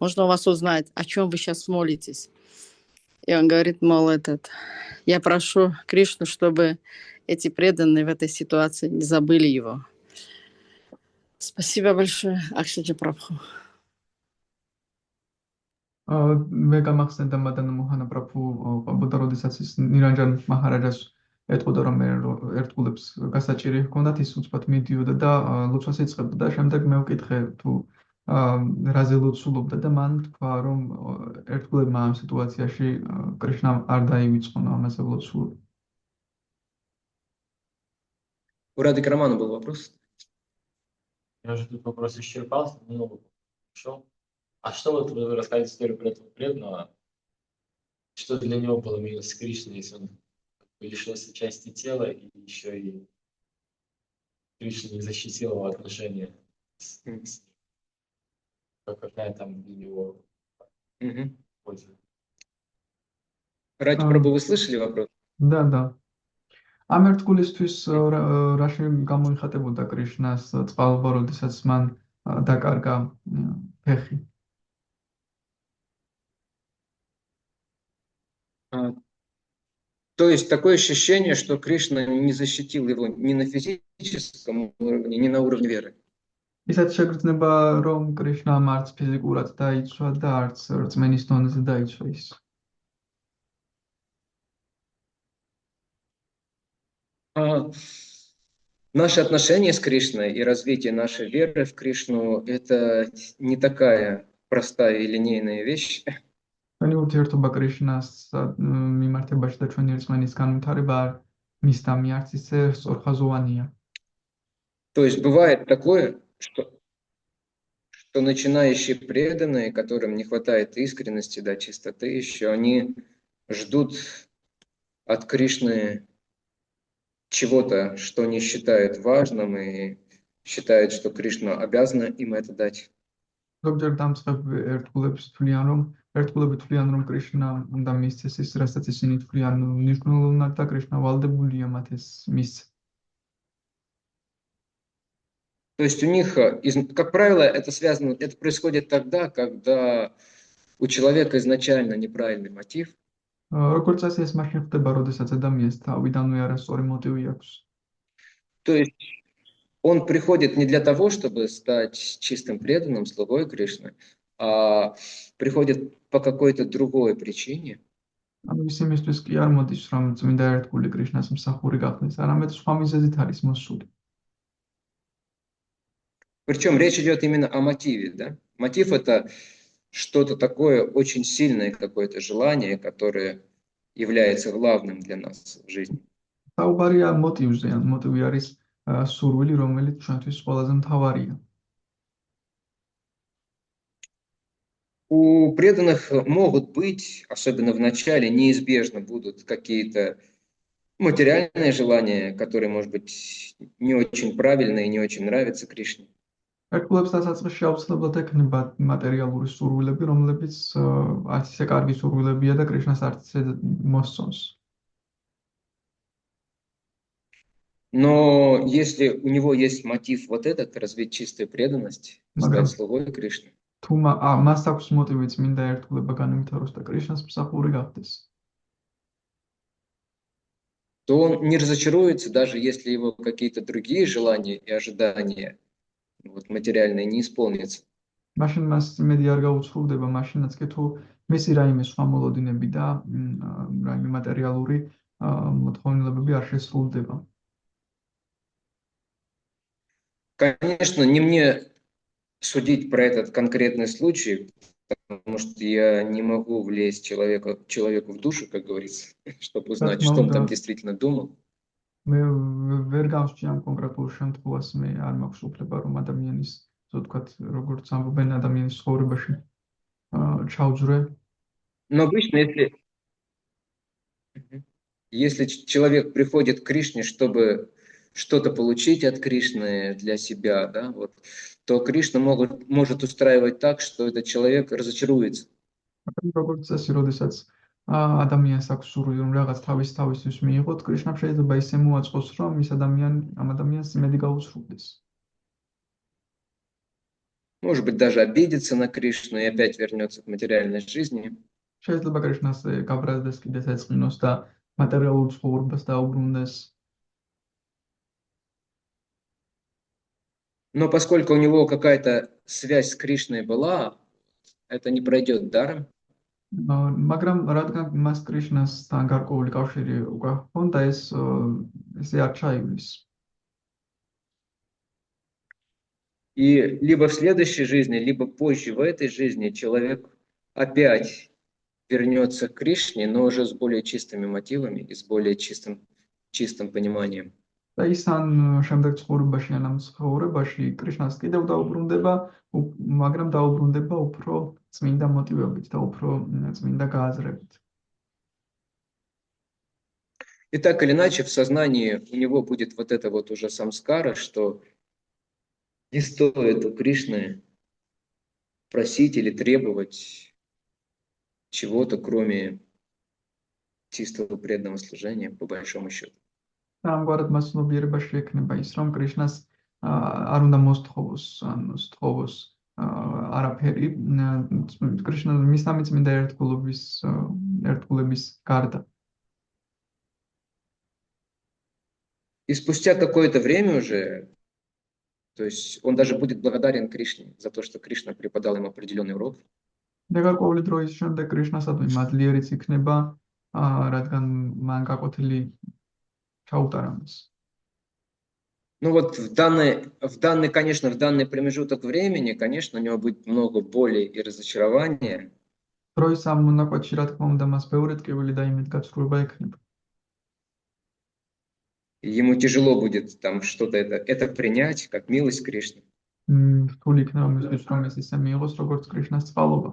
можно у вас узнать, о чем вы сейчас молитесь? И он говорит, мол, я прошу Кришну, чтобы эти преданные в этой ситуации не забыли его. Спасибо большое, Акшаджа Прабху. მე გამახსენდა მადანა მოჰანა პრაბჰუ ყვებოდა, როდესაც ის ნირანჯან მაჰარაჯას ეტყოდა, რომ ერთგულებს გასაჭირი ჰქონდათ, ის უცბად მიდიოდა და ლოცვას იწყებდა და შემდეგ მე ვკითხე თუ რაზე ლოცულობდა და მან თქვა, რომ ერთგულებმა ამ სიტუაციაში კრიშნამ არ დაივიწყონა ამაზე ლოცულობა. У Рады Крамана был вопрос? Я уже тут вопрос исчерпался, много пошел. А что вот вы рассказываете историю про этого преданного? Что для него было минус с Кришной, если он лишился части тела и еще и Кришна не защитил его отношения с ним? Какая там для него польза? Ради Прабху, вы слышали вопрос? Да. ამ ერთგულისთვის რაში გამოიხატებოდა კრიშნას წყალობა, როდესაც მან დაკარგა ფეხი? То есть такое ощущение, что Кришна не защитил его ни на физическом уровне, ни на уровне веры. ისეთ შეგრძნება, რომ კრიშნა არც ფიზიკურად დაიცვა და არც რწმენის დონეზე დაიცვა ის. Наши отношения с Кришной и развитие нашей веры в Кришну – это не такая простая и линейная вещь. ჩვენი ურთიერთობა კრიშნას მიმართებაში და ჩვენი რწმენის განვითარება მის და მე არც ისე სწორხაზოვანია. То есть бывает такое, что начинающие преданные, которым не хватает искренности, да, чистоты еще, они ждут от Кришны чего-то, что не считают важным и считают, что Кришна обязана им это дать. ზოგჯერ დამწყებ ერთგულებს თვლიან, რომ კრიშნა უნდა მისცეს ის, რასაც ისინი თვლიან მნიშვნელოვნად და კრიშნა ვალდებულია მათ ეს მისცეს. То есть у них, как правило, это происходит тогда, когда у человека изначально неправильный мотив. როგორც წესი ეს მაშინ ხდება, როდესაც ადამიანს თავიდანვე არასწორი მოტივი აქვს. То есть он приходит не для того, чтобы стать чистым преданным слугой Кришны, а приходит по какой-то другой причине. ანუ ის იმისთვის კი არ მოდის, რომ წმინდა ერთგული კრიშნას მსახური გახდეს, არამედ სხვა მიზეზით არის მოსული. Причем речь идет именно о мотиве, да? Мотив – это что-то такое очень сильное, какое-то желание, которое является главным для нас в жизни. საუბარია მოტივზე, ან მოტივი არის სურვილი, რომელიც ჩვენთვის ყველაზე მთავარია. У преданных могут быть, особенно в начале, неизбежно будут какие-то материальные желания, которые, может быть, не очень правильные, не очень нравятся Кришне. ერთგულებს დასაწყისში აუცილებლად ექნება მატერიალური სურვილები, რომლებიც არც ისე კარგი სურვილებია და კრიშნას არც ისე მოსწონს. Но если у него есть мотив вот этот, развить чистую преданность, стать слугой Кришны, თუ მას აქვს მოტივი წმინდა ერთგულება განვითაროს და კრიშნას მსახური გახდეს, то он не разочаруется, даже если его какие-то другие желания и ожидания вот, материальные не исполнятся. მაშინ მას იმედი არ გაუცრუდება, მაშინაც კი თუ მისი რაიმე სხვა მოლოდინები და რაიმე მატერიალური მოთხოვნილებები არ შესრულდება. Конечно, не мне судить про этот конкретный случай, потому что я не могу влезть человеку в душу, как говорится, чтобы узнать, что он там действительно думал. მე ვერ გავსჭი ამ კონკრეტულ შემთხვევას, მე არ მაქვს უფლება რომ ადამიანის, ასე ვთქვათ, როგორც ამბობენ ადამიანის ცხოვრებაში ჩავძვრე. Но обычно, если человек приходит к Кришне, чтобы что-то получить от Кришны для себя, да, вот, то Кришна может устраивать так, что этот человек разочаруется. როგორც წესი, როდესაც ადამიანს აქვს სურვილი რომ რაღაც თავისთვის მიიღოთ, კრიშნამ შეიძლება ისე მოაწყოს, რომ ამ ადამიანს იმედი გაუცრუდეს. Может быть, даже обидится на Кришну и опять вернется к материальной жизни. შეიძლება კრიშნას გაბრაზდეს კიდეც ეწყინოს და მატერიალურ ცხოვრებას დაუბრუნდეს. Но поскольку у него какая-то связь с Кришной была, это не пройдет даром. მაგრამ რადგან მას კრიშნასთან გარკვეული კავშირი უკვე ჰქონდა, ესე არ ჩაივლის. И либо в следующей жизни, либо позже в этой жизни человек опять вернется к Кришне, но уже с более чистыми мотивами и с более чистым пониманием. და ის ან შემდეგ ცხოვრებაში, ან ამ ცხოვრებაში კრიშნას კიდევ დაუბრუნდება, მაგრამ დაუბრუნდება უფრო წმინდა მოტივებით და უფრო წმინდა გააზრებით. И так или иначе в сознании у него будет вот это вот уже самскара, что не стоит у Кришны просить или требовать чего-то, кроме чистого преданного служения, по большому счету. ამგვარად მას ცნობიერებაში ექნება ის, რომ კრიშნას არ უნდა მოსთხოვოს, ან სთხოვოს არაფერი, კრიშნა მისამი წმინდა ერთგულების გარდა. И спустя какое-то время уже, то есть он даже будет благодарен Кришне за то, что Кришна преподал ему определенный урок. და გარკვეული დროის შემდეგ კრიშნასადმი მადლიერიც იქნება, რადგან მან გაკვეთილი ჩაუტარამს. Ну вот в данный промежуток времени, конечно, у него будет много боли и разочарования. დროის ამ მონაკვეთში, რა თქმა უნდა, მას ბევრი ტკივილი და იმედგაცრუება ექნება. Ему тяжело будет там что-то это принять, как милость Кришны. რთული იქნება მისთვის, რომ ეს ისე მიიღოს, როგორც კრიშნას წყალობა.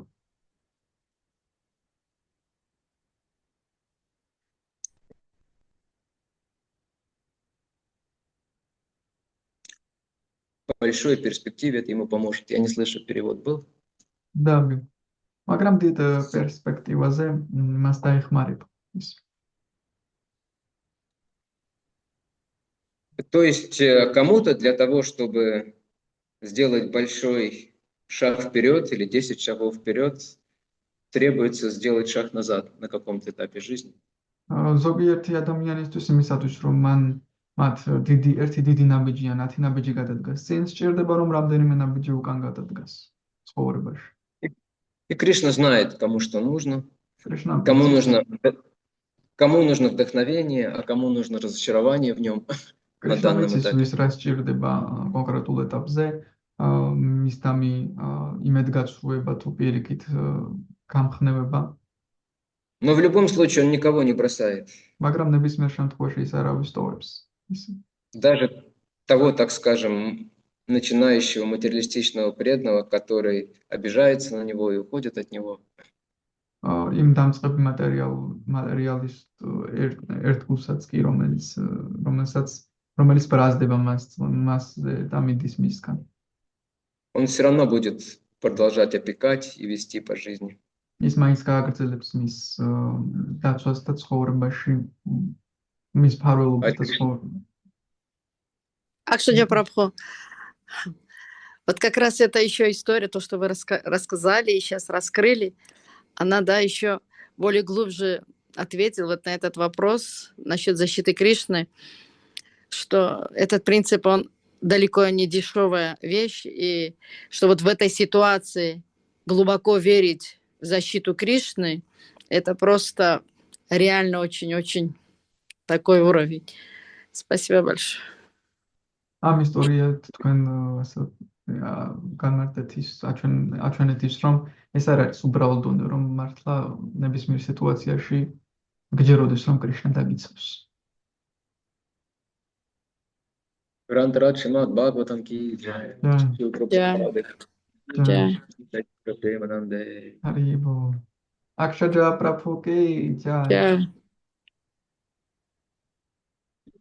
В большой перспективе это ему поможет. Я не слышу, перевод был? და მაგრამ დიდ პერსპექტივაზე მას დაეხმარება ის. То есть кому-то для того, чтобы сделать большой шаг вперед или 10 шагов вперед, требуется сделать шаг назад на каком-то этапе жизни. ზოგიერთი ადამიანისთვის იმისათვის, რომ მათ ერთი დიდი ნაბიჯი ან 10 ნაბიჯი გადადგას, წინ სჭირდება, რომ რამდენიმე ნაბიჯი უკან გადადგას ცხოვრებაში. И Кришна знает, кому что нужно, კრიშნა кому нужно вдохновение, а кому нужно разочарование в нем на данном ვის этапе. რა სჭირდება კონკრეტულ ეტაპზე, მისდამი იმედგაცრუება თუ პირიქით გამხნევება, Но в любом случае он никого не бросает. მაგრამ ნებისმიერ შემთხვევაში ის არავის ტოვებს. Даже того, так скажем, начинающего материалистичного преданного, который обижается на него и уходит от него. იმ დამწყებ მატერიალისტ ერთგულსაც კი, რომელიც ბრაზდება მასზე და მიდის მისგან. Он все равно будет продолжать опекать и вести по жизни. ის მაინც გააგრძელებს მის დაცვას და ცხოვრებაში, მის ფარველობას და ცხოვრებას. Акшаджа Прабху, вот как раз это еще история, то, что вы рассказали и сейчас раскрыли, она, да, еще более глубже ответила вот на этот вопрос насчет защиты Кришны, что этот принцип, он далеко не дешевая вещь, и что вот в этой ситуации глубоко верить в защиту Кришны, это просто реально очень-очень такой уровень. Спасибо большое. ამ ისტორიად თქვენ განმარტეთ ის აჩვენეთ ის, რომ ეს არ არის უბრალოდ უნდა, რომ მართლა ნებისმიერ სიტუაციაში გჯეროდეს, რომ კრიშნა დაგიცავს. Грантарат Шримад Бхагаватам ки джай. Haribol. Akshaja Prabhu ki jai.